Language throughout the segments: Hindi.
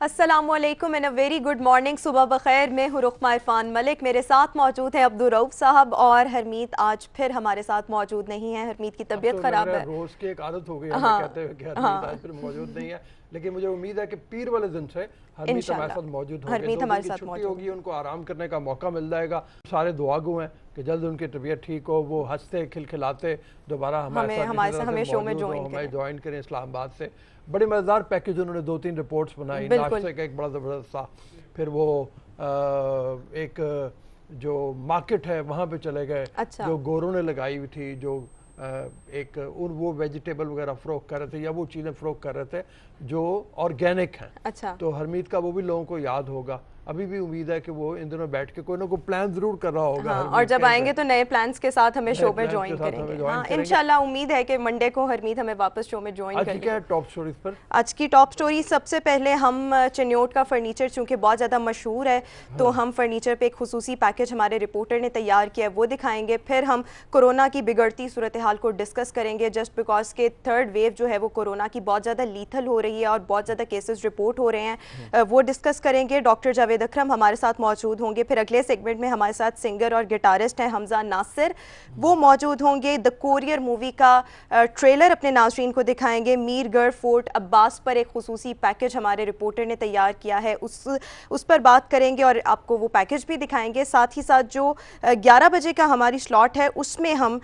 अस्सलामुअलैकुम and a very good morning. सुबह बखैर। मैं हूँ रुखमा इरफान मलिक। मेरे साथ मौजूद है अब्दुल रऊफ साहब और हरमीत आज फिर हमारे साथ मौजूद नहीं है। हरमीत की तबीयत तो खराब है। रोज की एक आदत हो गई है हाँ, कहते हुए कि हरमीत आज फिर मौजूद नहीं है, लेकिन मुझे उम्मीद है कि पीर वाले दिन से हरमीत हमारे साथ मौजूद होंगे। हरमीत 2 हमारे दिन की साथ छुट्टी मौजूद होगी, उनको आराम करने का मौका मिल जाएगा। सारे दुआगो हैं कि जल्द उनकी तबीयत ठीक हो, वो हंसते खिलखिलाते दोबारा हमारे साथ हमें शो में हमें ज्वाइन करें इस्लामाबाद से। बड़े मज़ेदार पैकेज उन्होंने 2-3 रिपोर्ट्स बनाई, नाश्ते का एक बड़ा ज़बरदस्त सा, फिर वो एक जो मार्केट है वहाँ पे चले गए। अच्छा। जो गोरों ने लगाई हुई थी, जो एक वो वेजिटेबल वगैरह फ़रोख्त कर रहे थे या वो चीज़ें फ़रोख्त कर रहे थे जो ऑर्गेनिक हैं। अच्छा। तो हरमीत का वो भी लोगों को याद होगा। अभी भी उम्मीद है कि वो इन दिनों बैठ के कोई ना कोई प्लान जरूर कर रहा होगा। हाँ, और जब आएंगे तो नए प्लान्स के साथ हमें शो में ज्वाइन करेंगे। हाँ, इंशाल्लाह उम्मीद है कि मंडे को हरमीत हमें वापस शो में ज्वाइन करेंगे। आज की क्या है टॉप स्टोरीज पर? आज की टॉप स्टोरी सबसे पहले हम चिन्योट का फर्नीचर चूँकि बहुत ज़्यादा मशहूर है, तो हम फर्नीचर पे एक खुसूसी पैकेज हमारे रिपोर्टर ने तैयार किया है, वो दिखाएंगे। फिर हम कोरोना की बिगड़ती सूरत हाल को डिस्कस करेंगे, जस्ट बिकॉज के थर्ड वेव जो है वो कोरोना की बहुत ज़्यादा लीथल हो रही है और बहुत ज़्यादा केसेस रिपोर्ट हो रहे हैं, वो डिस्कस करेंगे। डॉक्टर जावेद अकरम हमारे साथ मौजूद होंगे। फिर अगले सेगमेंट में हमारे साथ सिंगर और गिटारिस्ट हैं हमजा नासिर, वो मौजूद होंगे। द कोरियर मूवी का ट्रेलर अपने नाज़रीन को दिखाएंगे। मीरगढ़ फोर्ट अब्बास पर एक खुसूसी पैकेज हमारे रिपोर्टर ने तैयार किया है, उस पर बात करेंगे और आपको वो पैकेज भी दिखाएंगे। साथ ही साथ जो 11 बजे का हमारी स्लॉट है उसमें हम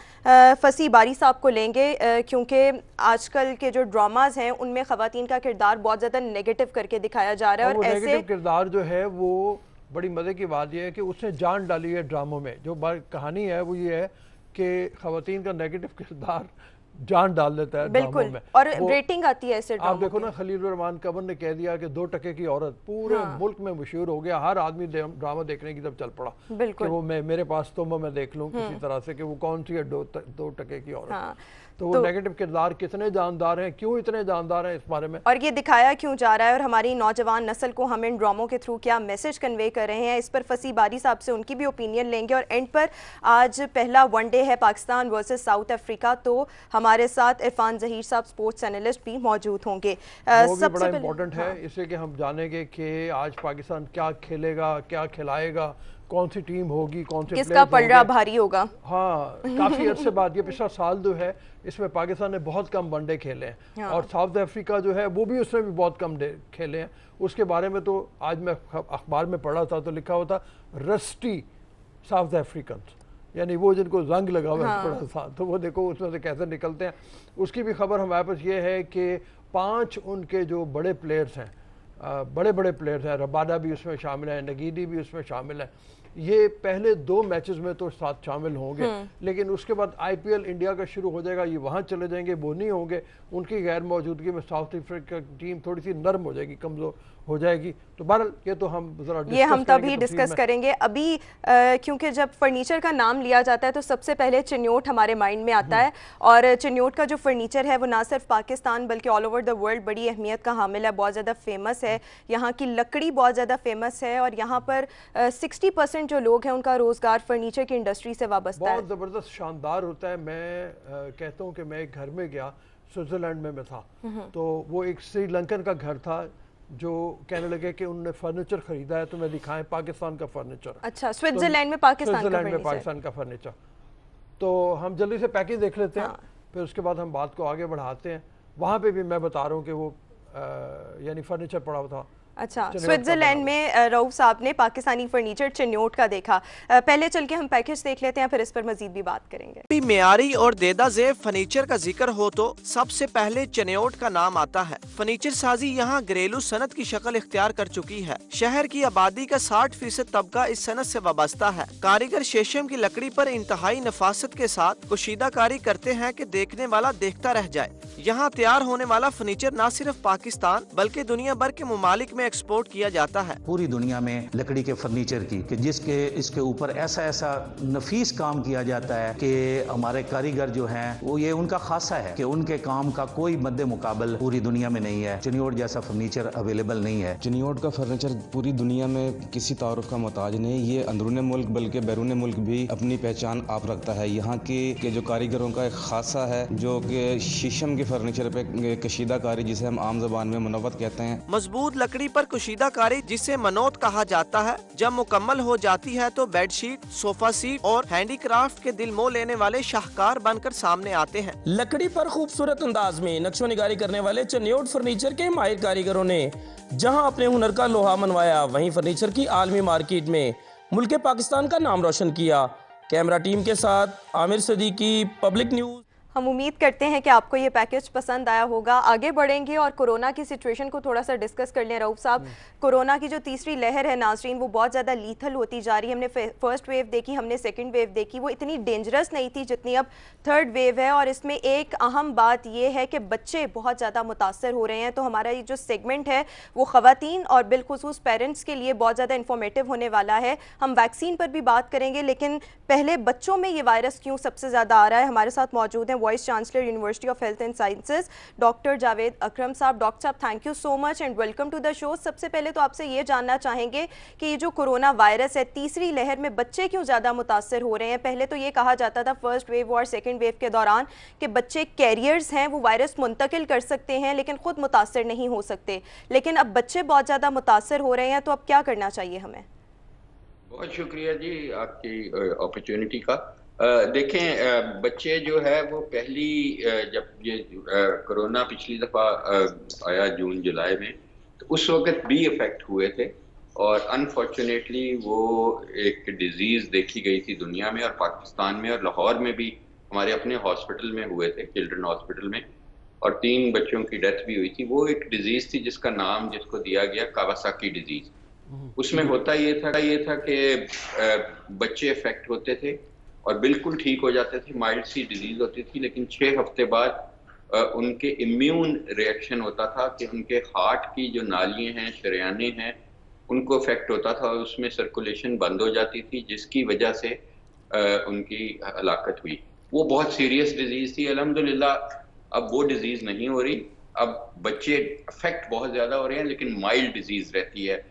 फसी बारी साहब को लेंगे, क्योंकि आजकल के जो ड्रामाज हैं उनमें ख़वातीन का किरदार बहुत ज़्यादा नेगेटिव करके दिखाया जा रहा है। और ऐसे किरदार जो है वो बड़ी मज़े की बात यह है कि उसने जान डाली है ड्रामों में। जो कहानी है वो ये है कि ख़वातीन का नेगेटिव किरदार जान डाल देता है ड्रामों में और रेटिंग आती है ऐसे आप देखो ना, खलील रहमान कमर ने कह दिया कि 2 टके की औरत पूरे मुल्क में मशहूर हो गया। हर आदमी ड्रामा देखने की तरफ चल पड़ा कि वो मेरे पास तो मैं देख लूँ किसी तरह से कि वो कौन सी है 2 टके की औरत। तो वो नेगेटिव किरदार कितने जानदार हैं, क्यों इतने जानदार हैं, इस बारे में और ये दिखाया क्यों जा रहा है और हमारी नौजवान नस्ल को हम इन ड्रामों के थ्रू क्या मैसेज कन्वे कर रहे हैं, इस पर फसी बारी साहब से उनकी भी ओपिनियन लेंगे। और एंड पर आज पहला वनडे है पाकिस्तान वर्सेस साउथ अफ्रीका, तो हमारे साथ इरफान जहीर साहब स्पोर्ट्स एनालिस्ट भी मौजूद होंगे। सबसे बड़ा इम्पोर्टेंट है इससे कि हम जानेंगे कि आज पाकिस्तान क्या खेलेगा, क्या खिलाएगा, कौन सी टीम होगी, कौन से किसका पलड़ा भारी होगा। हाँ, काफ़ी अर्से बाद ये पिछला साल जो है इसमें पाकिस्तान ने बहुत कम वनडे खेले हैं। और साउथ अफ्रीका जो है वो भी उसने भी बहुत कम खेले हैं। उसके बारे में तो आज मैं अखबार में पढ़ा था तो लिखा हुआ था रस्टी साउथ अफ्रीकन, यानी वो जिनको जंग लगा हुआ है थोड़ा सा, तो वो देखो उसमें से कैसे निकलते हैं। उसकी भी खबर हमारे पास ये है कि 5 उनके जो बड़े प्लेयर्स हैं, बड़े प्लेयर्स हैं, रबाडा भी उसमें शामिल है, नगीदी भी उसमें शामिल है, ये पहले 2 मैचेस में तो साथ शामिल होंगे, लेकिन उसके बाद IPL इंडिया का शुरू हो जाएगा, ये वहाँ चले जाएंगे, वो नहीं होंगे। उनकी गैर मौजूदगी में साउथ अफ्रीका की टीम थोड़ी सी नर्म हो जाएगी, कमज़ोर हो जाएगी। तो बहरहाल ये तो हम तभी डिस्कस करेंगे। अभी क्योंकि जब फर्नीचर का नाम लिया जाता है तो सबसे पहले चिन्योट हमारे माइंड में आता है, और चिन्योट का जो फर्नीचर है वो ना सिर्फ पाकिस्तान बल्कि ऑल ओवर द वर्ल्ड बड़ी अहमियत का हामिल है, बहुत ज़्यादा फेमस है। यहाँ की लकड़ी बहुत ज़्यादा फेमस है और यहाँ पर 60% जो लोग हैं उनका रोज़गार फर्नीचर की इंडस्ट्री से वाबस्ता है। बहुत ज़बरदस्त शानदार होता है। मैं कहता हूँ कि मैं एक घर में गया, स्विट्ज़रलैंड में मैं था, तो वो एक श्रीलंकन का घर था जो कहने लगे कि उन्होंने फर्नीचर खरीदा है, तो मैं दिखाएं पाकिस्तान का फर्नीचर। अच्छा, स्विट्जरलैंड में पाकिस्तान का फर्नीचर। तो हम जल्दी से पैकेज देख लेते हैं, फिर उसके बाद हम बात को आगे बढ़ाते हैं। वहाँ पे भी मैं बता रहा हूँ कि वो यानी फर्नीचर पड़ा हुआ था। अच्छा, स्विट्जरलैंड में रऊफ साहब ने पाकिस्तानी फर्नीचर चिन्योट का देखा। पहले चल के हम पैकेज देख लेते हैं, फिर इस पर मजीद भी बात करेंगे। मियारी और देदा ज़ेब फर्नीचर का जिक्र हो तो सबसे पहले चिन्योट का नाम आता है। फर्नीचर साजी यहाँ घरेलू सनत की शक्ल इख्तियार कर चुकी है। शहर की आबादी का 60% तबका इस सनत से वाबस्ता है। कारीगर शीशम की लकड़ी पर इंतहाई नफासत के साथ कुशीदा कारी करते हैं कि देखने वाला देखता रह जाए। यहाँ तैयार होने वाला फर्नीचर न सिर्फ पाकिस्तान बल्कि दुनिया भर के मुमालिक में एक्सपोर्ट किया जाता है। पूरी दुनिया में लकड़ी के फर्नीचर की कि जिसके इसके ऊपर ऐसा नफीस काम किया जाता है कि हमारे कारीगर जो हैं वो ये उनका खासा है कि उनके काम का कोई मद्दे मुकाबल पूरी दुनिया में नहीं है। चिन्योट जैसा फर्नीचर अवेलेबल नहीं है। चिन्योट का फर्नीचर पूरी दुनिया में किसी तारुफ का मोहताज नहीं। ये अंदरूनी मुल्क बल्कि बैरून मुल्क भी अपनी पहचान आप रखता है। यहाँ के जो कारीगरों का एक खासा है जो कि शीशम के फर्नीचर पे कशीदा कारी, जिसे हम आम जबान में मुनव्वत कहते हैं। मजबूत लकड़ी पर कुशीदाकारी जिसे मनोत कहा जाता है जब मुकम्मल हो जाती है तो बेडशीट, सोफा सीट और हैंडीक्राफ्ट के दिल मोह लेने वाले शाहकार बनकर सामने आते हैं। लकड़ी पर खूबसूरत अंदाज में नक्शोनिगारी करने वाले चन्योट फर्नीचर के माहिर कारीगरों ने जहां अपने हुनर का लोहा मनवाया, वहीं फर्नीचर की आलमी मार्केट में मुल्क पाकिस्तान का नाम रोशन किया। कैमरा टीम के साथ आमिर सदीकी, पब्लिक न्यूज। हम उम्मीद करते हैं कि आपको ये पैकेज पसंद आया होगा। आगे बढ़ेंगे और कोरोना की सिचुएशन को थोड़ा सा डिस्कस कर लें। रऊफ साहब, कोरोना की जो तीसरी लहर है नाज़रीन, वो बहुत ज़्यादा लीथल होती जा रही है। हमने फर्स्ट वेव देखी, हमने सेकंड वेव देखी, वो इतनी डेंजरस नहीं थी जितनी अब थर्ड वेव है। और इसमें एक अहम बात ये है कि बच्चे बहुत ज़्यादा मुतासर हो रहे हैं। तो हमारा ये जो सेगमेंट है वो ख़वातीन और बिलखुसूस पेरेंट्स के लिए बहुत ज़्यादा इंफॉर्मेटिव होने वाला है। हम वैक्सीन पर भी बात करेंगे, लेकिन पहले बच्चों में ये वायरस क्यों सबसे ज़्यादा आ रहा है। हमारे साथ मौजूद हैं vice chancellor university of health and sciences doctor Javed Akram साहब। डॉक्टर साहब, thank you so much and welcome to the show. सबसे पहले तो आपसे ये जानना चाहेंगे कि ये जो कोरोना वायरस है, तीसरी लहर में बच्चे क्यों ज़्यादा मुतासर हो रहे हैं। पहले तो ये कहा जाता था फर्स्ट वेव और सेकेंड वेव के दौरान कि बच्चे कैरियर्स हैं, वो वायरस मुंतकिल कर सकते हैं लेकिन खुद मुतासर नहीं हो सकते, लेकिन अब बच्चे बहुत ज़्यादा मुतासर हो रहे हैं, तो अब क्या करना चाहिए हमें। बहुत शुक्रिया जी आपकी अपॉर्चुनिटी का। देखें, बच्चे जो है वो पहली जब ये कोरोना पिछली दफ़ा आया जून जुलाई में, तो उस वक्त भी इफ़ेक्ट हुए थे और अनफॉर्चुनेटली वो एक डिज़ीज़ देखी गई थी दुनिया में और पाकिस्तान में, और लाहौर में भी हमारे अपने हॉस्पिटल में हुए थे, चिल्ड्रन हॉस्पिटल में, और 3 बच्चों की डेथ भी हुई थी। वो एक डिज़ीज़ थी जिसका नाम जिसको दिया गया कावासाकी डिज़ीज़। उसमें होता ये था कि बच्चे इफेक्ट होते थे और बिल्कुल ठीक हो जाते थे, माइल्ड सी डिजीज होती थी, लेकिन 6 हफ्ते बाद उनके इम्यून रिएक्शन होता था कि उनके हार्ट की जो नालियां हैं, शरेयाने हैं, उनको इफेक्ट होता था और उसमें सर्कुलेशन बंद हो जाती थी, जिसकी वजह से उनकी हलाकत हुई। वो बहुत सीरियस डिजीज थी। अल्हम्दुलिल्लाह अब वो डिजीज नहीं हो रही। अब बच्चे इफेक्ट बहुत ज्यादा हो रहे हैं लेकिन माइल्ड डिजीज रहती है,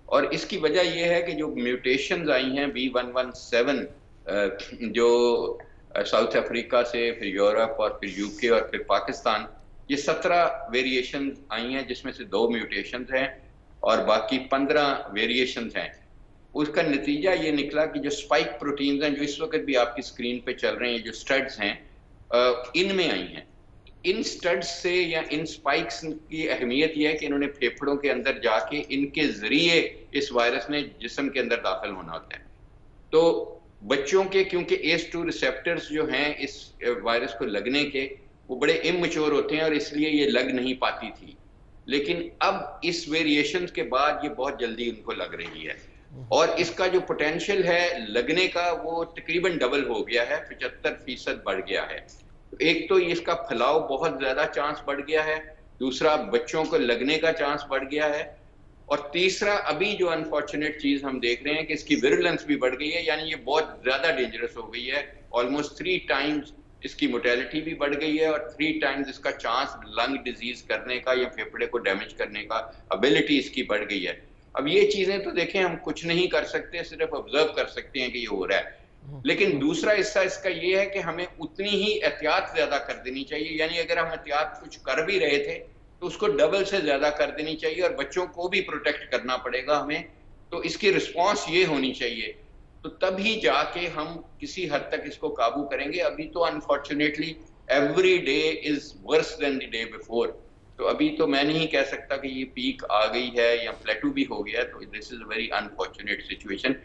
और इसकी वजह यह है कि जो म्यूटेशंस आई हैं B117 जो साउथ अफ्रीका से, फिर यूरोप और फिर यूके और फिर पाकिस्तान, ये 17 वेरिएशन आई हैं जिसमें से 2 म्यूटेशंस हैं और बाकी 15 वेरिएशंस हैं। उसका नतीजा ये निकला कि जो स्पाइक प्रोटीन्स हैं जो इस वक्त भी आपकी स्क्रीन पे चल रहे हैं, जो स्टड्स हैं, इनमें आई हैं। इन स्टड्स से या इन स्पाइक्स की अहमियत यह है कि इन्होंने फेफड़ों के अंदर जाके इनके जरिए इस वायरस ने जिस्म के अंदर दाखिल होना होता है। तो बच्चों के क्योंकि ACE2 रिसेप्टर्स जो हैं इस वायरस को लगने के, वो बड़े इमैच्योर होते हैं और इसलिए ये लग नहीं पाती थी, लेकिन अब इस वेरिएशन के बाद ये बहुत जल्दी उनको लग रही है और इसका जो पोटेंशियल है लगने का वो तकरीबन डबल हो गया है, 75% बढ़ गया है। एक तो इसका फैलाव बहुत ज्यादा चांस बढ़ गया है, दूसरा बच्चों को लगने का चांस बढ़ गया है, और तीसरा अभी जो अनफॉर्चुनेट चीज हम देख रहे हैं कि इसकी विरुलेंस भी बढ़ गई है, यानी ये बहुत ज्यादा डेंजरस हो गई है। ऑलमोस्ट 3 टाइम्स इसकी मोर्टेलिटी भी बढ़ गई है और 3 टाइम्स इसका चांस लंग डिजीज करने का या फेफड़े को डैमेज करने का एबिलिटी इसकी बढ़ गई है। अब ये चीजें तो देखें हम कुछ नहीं कर सकते, सिर्फ ऑब्जर्व कर सकते हैं कि ये हो रहा है, लेकिन दूसरा हिस्सा इसका ये है कि हमें उतनी ही एहतियात ज्यादा कर देनी चाहिए। यानी अगर हम एहतियात कुछ कर भी रहे थे तो उसको डबल से ज्यादा कर देनी चाहिए और बच्चों को भी प्रोटेक्ट करना पड़ेगा हमें। तो इसकी रिस्पॉन्स ये होनी चाहिए, तो तभी जाके हम किसी हद तक इसको काबू करेंगे। अभी तो unfortunately every day is worse than the day before. तो अभी तो मैं नहीं कह सकता कि ये पीक आ गई है या प्लेटू भी हो गया। तो this is a very unfortunate situation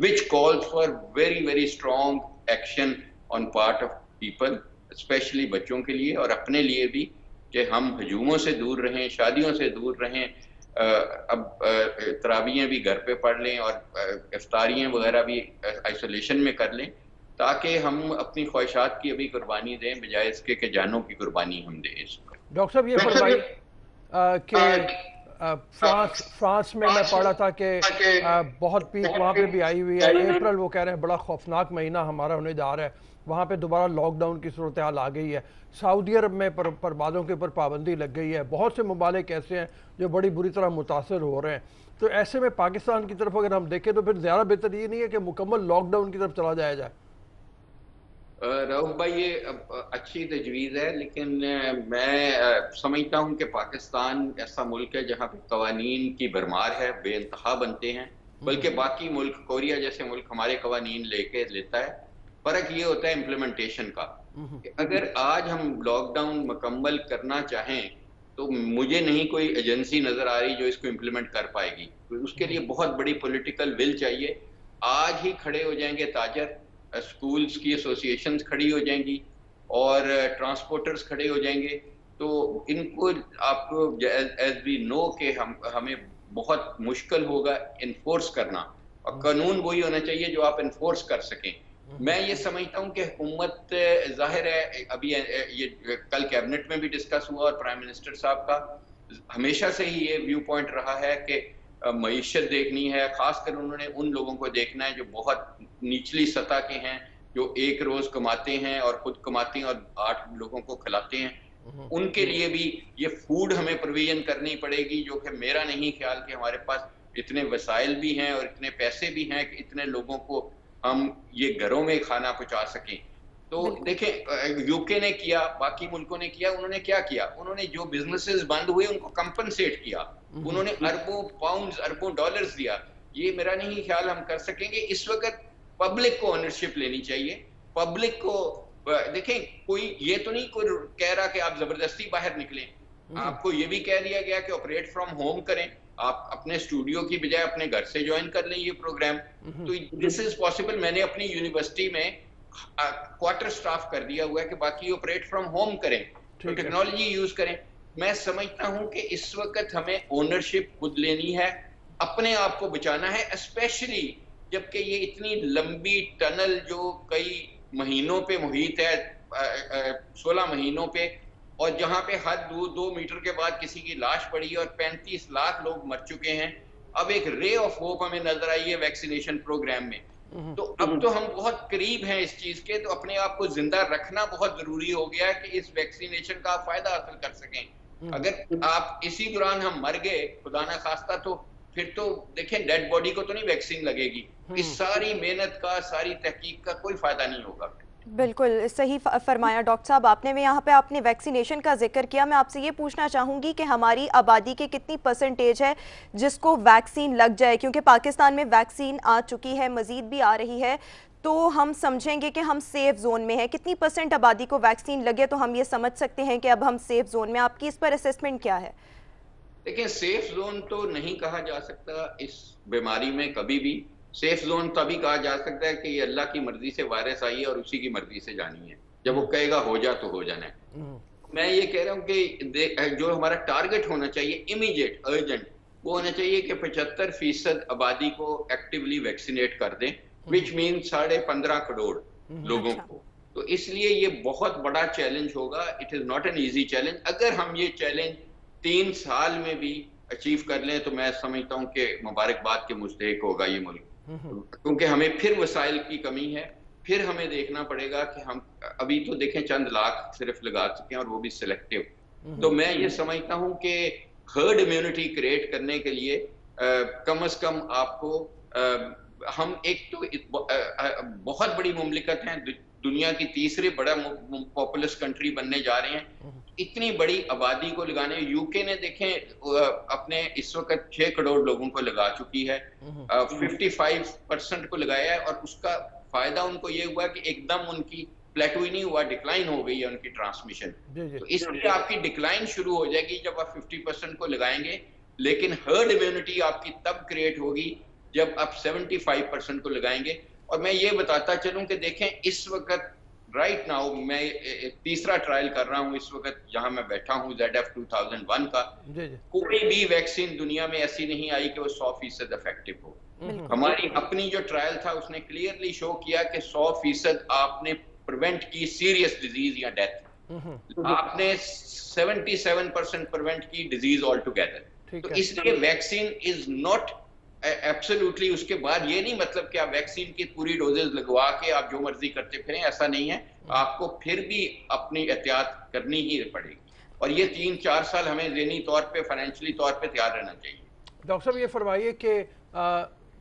which calls for very strong action on part of people, especially बच्चों के लिए और अपने लिए भी, कि हम हजूमों से दूर रहें, शादियों से दूर रहें। अब तरावियाँ भी घर पे पढ़ लें और इफ्तारियाँ वगैरह भी आइसोलेशन में कर लें, ताकि हम अपनी ख्वाहिशात की अभी कुर्बानी दें बजाय इसके कि जानों की कुर्बानी हम दें। डॉक्टर साहब ये फरमाइए कि फ्रांस में मैं पढ़ा था कि बहुत पीक वहाँ पे भी आई हुई है। अप्रैल वो कह रहे हैं बड़ा खौफनाक महीना हमारा होने जा रहा है, वहाँ पे दोबारा लॉकडाउन की सूरत हाल आ गई है। सऊदी अरब में परवाज़ों के ऊपर पाबंदी लग गई है। बहुत से ममालिक ऐसे हैं जो बड़ी बुरी तरह मुतासर हो रहे हैं। तो ऐसे में पाकिस्तान की तरफ अगर हम देखें तो फिर ज़्यादा बेहतर ये नहीं है कि मुकम्मल लॉकडाउन की तरफ चला जाया जाए? रऊफ भाई, ये अच्छी तजवीज़ है, लेकिन मैं समझता हूँ कि पाकिस्तान ऐसा मुल्क है जहाँ पे कवानीन की भरमार है, बेइंतहा बनते हैं, बल्कि बाकी मुल्क, कोरिया जैसे मुल्क हमारे कवानीन लेता है। फ़र्क ये होता है इम्प्लीमेंटेशन का। कि अगर आज हम लॉकडाउन मुकम्मल करना चाहें, तो मुझे नहीं कोई एजेंसी नज़र आ रही जो इसको इम्प्लीमेंट कर पाएगी। तो उसके लिए बहुत बड़ी पॉलिटिकल विल चाहिए। आज ही खड़े हो जाएंगे ताजर, स्कूल्स की एसोसिएशंस खड़ी हो जाएंगी और ट्रांसपोर्टर्स खड़े हो जाएंगे। तो इनको आपको एज वी नो के हमें बहुत मुश्किल होगा इन्फोर्स करना, और कानून वही होना चाहिए जो आप इन्फोर्स कर सकें। मैं ये समझता हूँ कि हुकूमत, जाहिर है अभी ये कल कैबिनेट में भी डिस्कस हुआ और प्राइम मिनिस्टर साहब का हमेशा से ही ये व्यू पॉइंट रहा है कि मईशत देखनी है, खासकर उन्होंने उन लोगों को देखना है जो बहुत निचली सतह के हैं, जो एक रोज कमाते हैं और खुद कमाते हैं और 8 लोगों को खिलाते हैं। उनके लिए भी ये फूड हमें प्रोविजन करनी पड़ेगी, जो कि मेरा नहीं ख्याल कि हमारे पास इतने वसाइल भी हैं और इतने पैसे भी हैं कि इतने लोगों को हम ये घरों में खाना पहुंचा सकें। तो देखें, यूके ने किया, बाकी मुल्कों ने किया। उन्होंने क्या किया? उन्होंने जो बिजनेसेस बंद हुए उनको कंपनसेट किया, उन्होंने अरबों पाउंड्स, अरबों डॉलर्स दिया। ये मेरा नहीं ख्याल हम कर सकेंगे। इस वक्त पब्लिक को ओनरशिप लेनी चाहिए। पब्लिक को देखें, कोई ये तो नहीं कोई कह रहा कि आप जबरदस्ती बाहर निकलें, आपको ये भी कह दिया गया कि ऑपरेट फ्रॉम होम करें, आप अपने स्टूडियो की बजाय अपने घर से ज्वाइन कर लें ये प्रोग्राम। तो दिस इज पॉसिबल। मैंने अपनी यूनिवर्सिटी में क्वार्टर स्टाफ कर दिया हुआ है कि बाकी ऑपरेट फ्रॉम होम करें, तो टेक्नोलॉजी यूज करें। मैं समझता हूं कि इस वक्त हमें ओनरशिप खुद लेनी है, अपने आप को बचाना है, स्पेशली जबकि ये इतनी लंबी टनल जो कई महीनों पे मुहित है, 16 महीनों पे, और जहां पे हर 2 मीटर के बाद किसी की लाश पड़ी और 35 लाख लोग मर चुके हैं। अब एक रे ऑफ होप हमें नजर आई है वैक्सीनेशन प्रोग्राम में। तो अब तो हम बहुत करीब हैं इस चीज के, तो अपने आप को जिंदा रखना बहुत जरूरी हो गया है कि इस वैक्सीनेशन का आप फायदा हासिल कर सकें। अगर आप इसी दौरान हम मर गए, खुदा ना खास्ता, तो फिर तो देखें डेड बॉडी को तो नहीं वैक्सीन लगेगी। इस सारी मेहनत का, सारी तहकीक का कोई फायदा नहीं होगा। बिल्कुल सही फरमाया डॉक्टर साहब आपने। में यहाँ पे आपने वैक्सीनेशन का जिक्र किया, मैं आपसे ये पूछना चाहूँगी कि हमारी आबादी के कितनी परसेंटेज है जिसको वैक्सीन लग जाए, क्योंकि पाकिस्तान में वैक्सीन आ चुकी है, मज़ीद भी आ रही है, तो हम समझेंगे कि हम सेफ जोन में हैं। कितनी % आबादी को वैक्सीन लगे तो हम ये समझ सकते हैं कि अब हम सेफ जोन में? आपकी इस पर असेसमेंट क्या है? देखिए, सेफ जोन तो नहीं कहा जा सकता इस बीमारी में कभी भी। सेफ जोन तभी कहा जा सकता है कि ये अल्लाह की मर्जी से वायरस आई है और उसी की मर्जी से जानी है। जब वो कहेगा हो जा तो हो जाना है। मैं ये कह रहा हूँ कि जो हमारा टारगेट होना चाहिए, इमीडिएट, अर्जेंट, वो होना चाहिए कि 75% आबादी को एक्टिवली वैक्सीनेट कर दें, विच मीन 15.5 करोड़ लोगों को। तो इसलिए ये बहुत बड़ा चैलेंज होगा। It is not an easy challenge. अगर हम ये चैलेंज 3 साल में भी अचीव कर लें तो मैं समझता हूँ कि मुबारकबाद के मुस्तहिक होगा ये मुल्क, क्योंकि हमें फिर वसाइल की कमी है। फिर हमें देखना पड़ेगा कि हम अभी तो देखें चंद लाख सिर्फ लगा चुके हैं और वो भी सिलेक्टिव। तो मैं ये समझता हूं कि हर्ड इम्यूनिटी क्रिएट करने के लिए कम से कम आपको हम एक तो बहुत बड़ी मुमलिकत है, दुनिया की तीसरे बड़ा पॉपुलस कंट्री बनने जा रहे हैं। इतनी बड़ी आबादी को लगाने, यूके ने देखें अपने इस वक्त 6 करोड़ लोगों को लगा चुकी है, 55% को लगाया है, और उसका फायदा उनको ये हुआ कि एकदम उनकी प्लेटो ही नहीं हुआ, डिक्लाइन हो गई है उनकी ट्रांसमिशन। तो इसलिए आपकी डिक्लाइन शुरू हो जाएगी जब आप 50% को लगाएंगे, लेकिन हर्ड इम्यूनिटी आपकी तब क्रिएट होगी जब आप 75% को लगाएंगे। और मैं ये बताता चलूं कि देखें इस वक्त राइट नाउ मैं तीसरा ट्रायल कर रहा हूं इस वक्त जहां मैं बैठा हूं, ZF 2001 का। कोई भी वैक्सीन दुनिया में ऐसी नहीं आई कि वो 100% इफेक्टिव हो। हमारी अपनी जो ट्रायल था उसने क्लियरली शो किया कि 100% आपने प्रिवेंट की सीरियस डिजीज या डेथ, आपने 77% प्रिवेंट की डिजीज ऑल टुगेदर। तो इसलिए वैक्सीन इज नॉट एब्सोल्युटली, उसके बाद ये नहीं मतलब कि आप वैक्सीन की पूरी डोजेज लगवा के आप जो मर्जी करते फिरें, ऐसा नहीं है। आपको फिर भी अपनी एहतियात करनी ही पड़ेगी, और ये 3-4 साल हमें ज़हनी तौर पे, फाइनेंशियली तौर पे तैयार रहना चाहिए। डॉक्टर साहब ये फरमाइए कि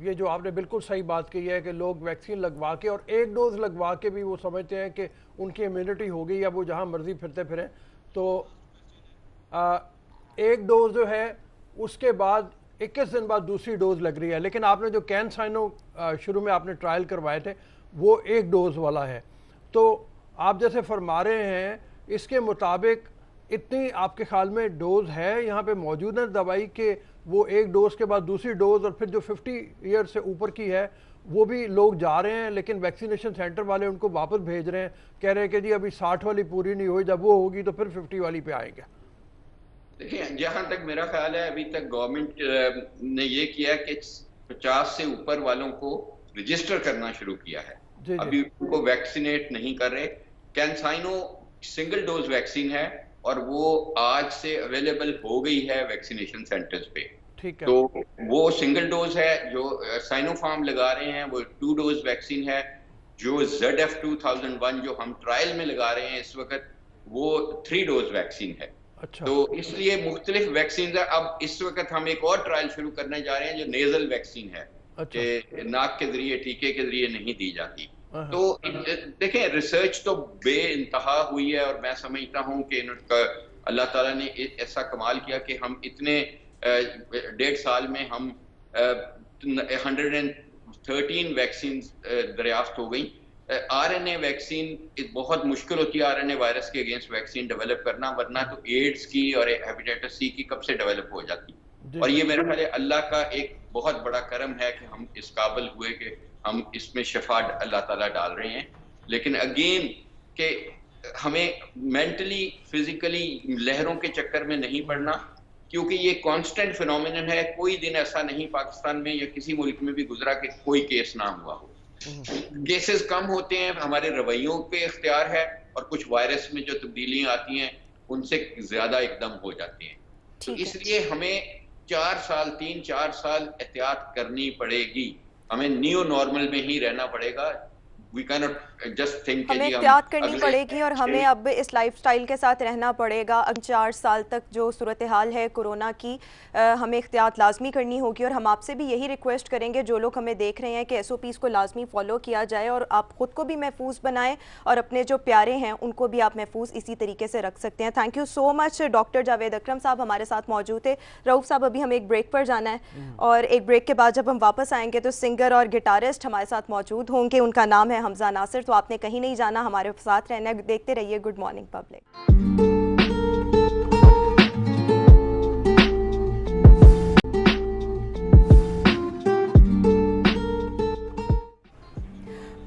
ये जो आपने बिल्कुल सही बात कही है कि लोग वैक्सीन लगवा के और एक डोज लगवा के भी वो समझते हैं कि उनकी इम्यूनिटी हो गई या वो जहाँ मर्जी फिरते फिरें, तो एक डोज जो है उसके बाद 21 दिन बाद दूसरी डोज लग रही है। लेकिन आपने जो कैनसाइनो शुरू में आपने ट्रायल करवाए थे वो एक डोज वाला है, तो आप जैसे फरमा रहे हैं इसके मुताबिक इतनी आपके ख्याल में डोज है यहाँ पे मौजूद है दवाई के, वो एक डोज के बाद दूसरी डोज, और फिर जो 50 ईयर से ऊपर की है वो भी लोग जा रहे हैं, लेकिन वैक्सीनेशन सेंटर वाले उनको वापस भेज रहे हैं, कह रहे हैं कि जी अभी 60 वाली पूरी नहीं हुई, जब वो होगी तो फिर 50 वाली पे आएंगे। देखिए, जहां तक मेरा ख्याल है अभी तक गवर्नमेंट ने ये किया कि 50 से ऊपर वालों को रजिस्टर करना शुरू किया है, अभी उनको वैक्सीनेट नहीं कर रहे। कैंसाइनो सिंगल डोज वैक्सीन है और वो आज से अवेलेबल हो गई है वैक्सीनेशन सेंटर्स पे, ठीक है। तो वो सिंगल डोज है। जो साइनोफार्म लगा रहे हैं वो 2 डोज वैक्सीन है। जो ZF2001 जो हम ट्रायल में लगा रहे हैं इस वक्त, वो 3 डोज वैक्सीन है। अच्छा। तो इसलिए मुख्तलिफ वैक्सीन है। अब इस वक्त हम एक और ट्रायल शुरू करने जा रहे हैं जो नेजल वैक्सीन है, अच्छा। कि नाक के जरिए, टीके के जरिए नहीं दी जाती। तो देखें, रिसर्च तो बेइंतहा हुई है और मैं समझता हूँ कि अल्लाह ताला ने ऐसा कमाल किया कि हम इतने 1.5 साल में हम 113 वैक्सीन दरियाफ्त हो गई। RNA वैक्सीन बहुत मुश्किल होती है, RNA वायरस के अगेंस्ट वैक्सीन डेवलप करना, वरना तो एड्स की और हेपेटाइटिस C की कब से डेवलप हो जाती। और ये मेरा ख्याल है अल्लाह का एक बहुत बड़ा करम है कि हम इस काबिल हुए कि हम इसमें शफा अल्लाह ताला डाल रहे हैं। लेकिन अगेन कि हमें मेंटली फिजिकली लहरों के चक्कर में नहीं पड़ना, क्योंकि ये कांस्टेंट फिनोमिनन है। कोई दिन ऐसा नहीं पाकिस्तान में या किसी मुल्क में भी गुजरा कि कोई केस ना हुआ हो। केसेस कम होते हैं, हमारे रवैयों पे इख्तियार है, और कुछ वायरस में जो तब्दीलियां आती हैं उनसे ज्यादा एकदम हो जाती हैं। तो इसलिए हमें 3-4 साल एहतियात करनी पड़ेगी। हमें न्यू नॉर्मल में ही रहना पड़ेगा। We cannot just think हमें एहतियात करनी पड़ेगी और हमें अब इस लाइफस्टाइल के साथ रहना पड़ेगा। अब 4 साल तक जो सूरत हाल है कोरोना की, हमें एहतियात लाजमी करनी होगी। और हम आपसे भी यही रिक्वेस्ट करेंगे, जो लोग हमें देख रहे हैं, कि SOPs को लाजमी फॉलो किया जाए और आप ख़ुद को भी महफूज बनाएं और अपने जो प्यारे हैं उनको भी आप महफूज इसी तरीके से रख सकते हैं। Thank you so much. Doctor Javed Akram साहब हमारे साथ मौजूद थे। रऊफ साहब, अभी हम एक ब्रेक पर जाना है और एक ब्रेक के बाद जब हम वापस आएंगे तो सिंगर और गिटारिस्ट हमारे साथ मौजूद होंगे। उनका नाम है हमजा नासिर। तो आपने कहीं नहीं जाना, हमारे साथ रहना। देखते रहिए good morning public.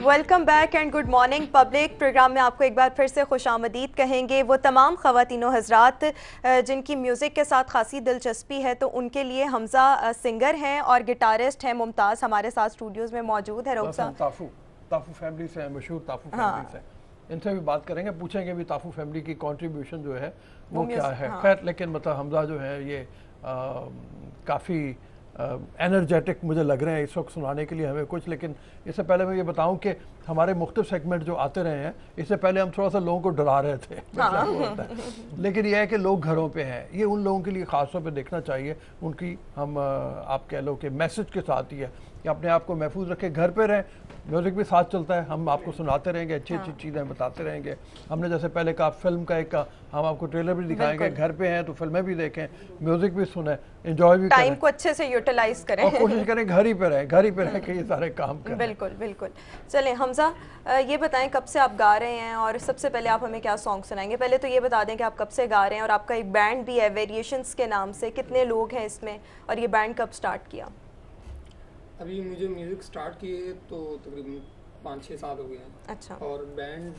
Welcome back and good morning public. Program में आपको एक बार फिर से खुशामदीद कहेंगे। वो तमाम ख़वातीनों हज़रात जिनकी म्यूज़िक के साथ खासी दिलचस्पी है, तो उनके लिए हमजा सिंगर हैं और गिटारिस्ट हैं मुमताज़ हमारे साथ स्टूडियोज़ में मौजूद है। रऊफ साहब ताफू फैमिली से, मशहूर ताफू फैमिली से, इनसे भी बात करेंगे, पूछेंगे भी ताफू फैमिली की कंट्रीब्यूशन जो है वो क्या है। खैर, लेकिन मतलब हमजा जो है ये काफ़ी एनर्जेटिक मुझे लग रहे हैं इस वक्त सुनाने के लिए हमें कुछ। लेकिन इससे पहले मैं ये बताऊं कि हमारे मुख्तलिफ सेगमेंट जो आते रहे हैं, इससे पहले हम थोड़ा सा लोगों को डरा रहे थे लेकिन यह है कि लोग घरों पे हैं, ये उन लोगों के लिए ख़ास तौर पे देखना चाहिए। उनकी हम आप कह लो कि मैसेज के साथ ही है कि अपने आप को महफूज रखें, घर पे रहें, म्यूज़िक भी साथ चलता है, हम आपको सुनाते रहेंगे, अच्छी अच्छी चीज़ें बताते रहेंगे। हमने जैसे पहले कहा फिल्म का एक हम आपको ट्रेलर भी दिखाएंगे, घर पे हैं तो फिल्में भी देखें, म्यूज़िक भी सुने, एंजॉय भी टाइम को अच्छे से यूटिलाइज करें और कोशिश करें घर ही पे रहें कि ये सारे काम करें। बिल्कुल बिल्कुल। चलें हमजा, ये बताएं कब से आप गा रहे हैं और सबसे पहले आप हमें क्या सॉन्ग सुनाएंगे? पहले तो ये बता दें कि आप कब से गा रहे हैं और आपका एक बैंड भी है वेरिएशंस के नाम से, कितने लोग हैं इसमें और ये बैंड कब स्टार्ट किया? अभी मुझे म्यूज़िक स्टार्ट किए तो तकरीबन 5-6 साल हो गए हैं। अच्छा। और बैंड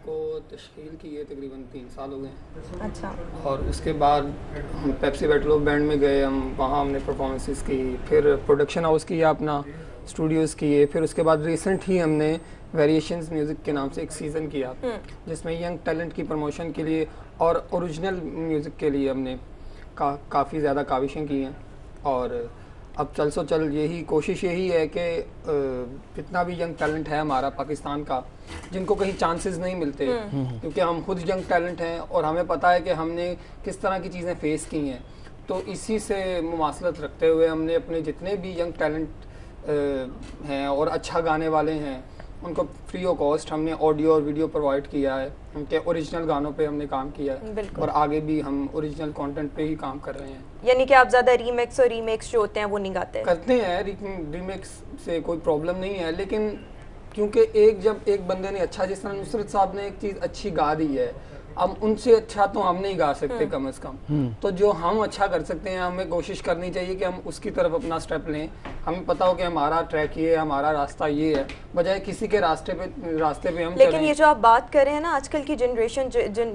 को तश्कील किए तकरीबन 3 साल हो गए हैं। अच्छा। और उसके बाद हम पेप्सी बैटलो बैंड में गए, हम वहाँ हमने परफॉर्मेंसेस की, फिर प्रोडक्शन हाउस किया, अपना स्टूडियोज़ किए, फिर उसके बाद रिसेंट ही हमने वेरिएशंस म्यूज़िक के नाम से एक सीज़न किया जिसमें यंग टैलेंट की प्रमोशन के लिए और ओरिजिनल म्यूज़िक के लिए हमने काफ़ी ज़्यादा काविशें की हैं। और अब चल यही कोशिश यही है कि जितना भी यंग टैलेंट है हमारा पाकिस्तान का, जिनको कहीं चांसेस नहीं मिलते, क्योंकि हम खुद यंग टैलेंट हैं और हमें पता है कि हमने किस तरह की चीज़ें फेस की हैं, तो इसी से मुमासलत रखते हुए हमने अपने जितने भी यंग टैलेंट हैं और अच्छा गाने वाले हैं, उनको फ्री ऑफ कॉस्ट हमने ऑडियो और वीडियो प्रोवाइड किया है। उनके ओरिजिनल गानों पे हमने काम किया है और आगे भी हम ओरिजिनल कंटेंट पे ही काम कर रहे हैं। यानी कि आप ज़्यादा रीमिक्स और रीमेक्स जो होते हैं वो नहीं गाते? करते हैं, रीमेक्स से कोई प्रॉब्लम नहीं है, लेकिन क्योंकि जब एक बंदे ने अच्छा, जिस तरह नुसरत साहब ने एक चीज़ अच्छी गा दी है, अब उनसे अच्छा तो हम नहीं गा सकते कम से कम। तो जो हम अच्छा कर सकते हैं हमें कोशिश करनी चाहिए कि हम उसकी तरफ अपना स्टेप लें। हमें पता हो कि हमारा ट्रैक ये है, हमारा रास्ता ये है, बजाय किसी के रास्ते पे हम लेकिन ये जो आप बात कर रहे हैं ना, आजकल की जनरेशन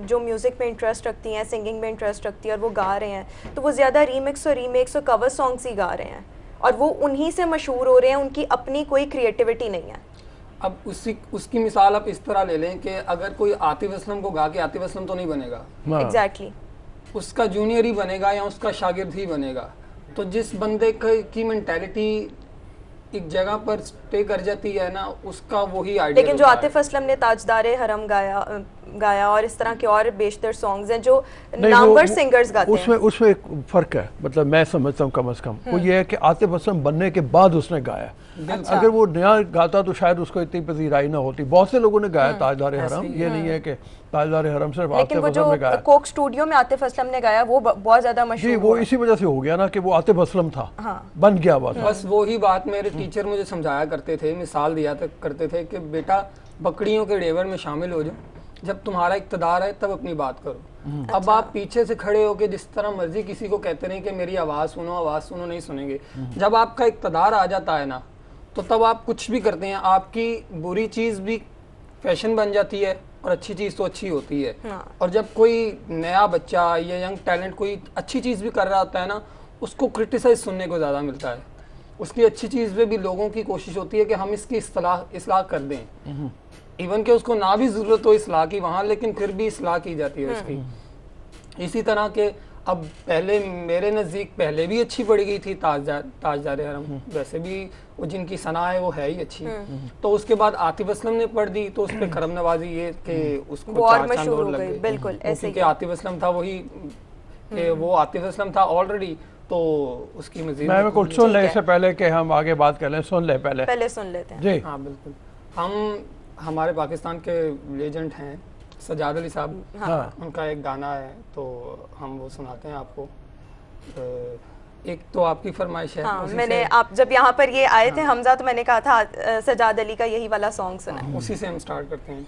जो म्यूजिक में इंटरेस्ट रखती है, सिंगिंग में इंटरेस्ट रखती है और वो गा रहे हैं, तो वो ज़्यादा रीमिक्स और रीमेक्स और कवर सॉन्ग्स ही गा रहे हैं और वो उन्हीं से मशहूर हो रहे हैं, उनकी अपनी कोई क्रिएटिविटी नहीं है। अब उसकी मिसाल आप इस तरह ले लें कि अगर कोई आतिफ असलम को गा के आतिफ असलम तो नहीं बनेगा, एग्जैक्टली उसका जूनियर ही बनेगा या उसका शागिर्द ही बनेगा। तो जिस बंदे की मेंटालिटी एक जगह पर स्टे कर जाती है ना, उसका वही आइडिया। लेकिन जो आतिफ असलम ने ताजदारे हरम गाया और इस तरह के और बेशतर सॉन्ग्स हैं जो नामवर सिंगर्स गाते हैं, उसमें एक फ़र्क है। मतलब मैं समझता हूँ कम से कम वो ये है कि आतिफ असलम बनने के बाद उसने गाया। अच्छा। अगर वो नया गाता तो शायद उसको इतनी पजीराई ना होती। बहुत से लोगों ने गाया ताजदारे हरम, ये नहीं है कि ताजदारे हरम सिर्फ आतिफ असलम ने गाया। कोक स्टूडियो में आतिफ असलम ने गाया वो बहुत ज्यादा मशहूर। जी, वो इसी वजह से हो गया ना कि वो आतिफ असलम था, बन गया बस वही बात मेरे टीचर मुझे समझाया करते थे, मिसाल दिया करते थे कि बेटा बकरियों के डेवर में शामिल हो जाओ, जब तुम्हारा इक़्तिदार है तब अपनी बात करो। अब आप पीछे से खड़े होके जिस तरह मर्जी किसी को कहते रहे कि मेरी आवाज़ सुनो, नहीं सुनेंगे। जब आपका इक़्तिदार आ जाता है ना, तो तब आप कुछ भी करते हैं, आपकी बुरी चीज़ भी फैशन बन जाती है और अच्छी चीज़ तो अच्छी होती है। और जब कोई नया बच्चा या यंग टैलेंट कोई अच्छी चीज़ भी कर रहा होता है ना, उसको क्रिटिसाइज सुनने को ज़्यादा मिलता है। उसकी अच्छी चीज़ पे भी लोगों की कोशिश होती है कि हम इसकी इस्लाह कर दें, इवन कि उसको ना भी ज़रूरत हो इस्लाह की वहाँ, लेकिन फिर भी इस्लाह की जाती है उसकी। इसी तरह के अब पहले मेरे नज़दीक पहले भी अच्छी पड़ी गई थी ताजदारे हरम, वैसे भी वो जिनकी सना है वो है ही अच्छी। तो उसके बाद आतिफ असलम ने पढ़ दी तो उस पर करम नवाजी ये कि उसको चार चांद और लग गए। बिल्कुल ऐसे कि आतिफ असलम था वही कि वो आतिफ असलम था ऑलरेडी, तो उसकी मज़ीद मैं कुछ सुन ले इससे पहले कि हम आगे बात कर लें। सुन ले पहले सुन लेते हैं। जी हाँ बिल्कुल। हमारे पाकिस्तान के लेजेंड हैं सजाद अली साहब, उनका एक गाना है तो हम वो सुनाते हैं आपको। एक तो आपकी फरमाइश है। मैंने आप जब यहाँ पर ये आए थे हमजा, तो मैंने कहा था सजाद अली का यही वाला सॉन्ग सुना। उसी से हम स्टार्ट करते हैं।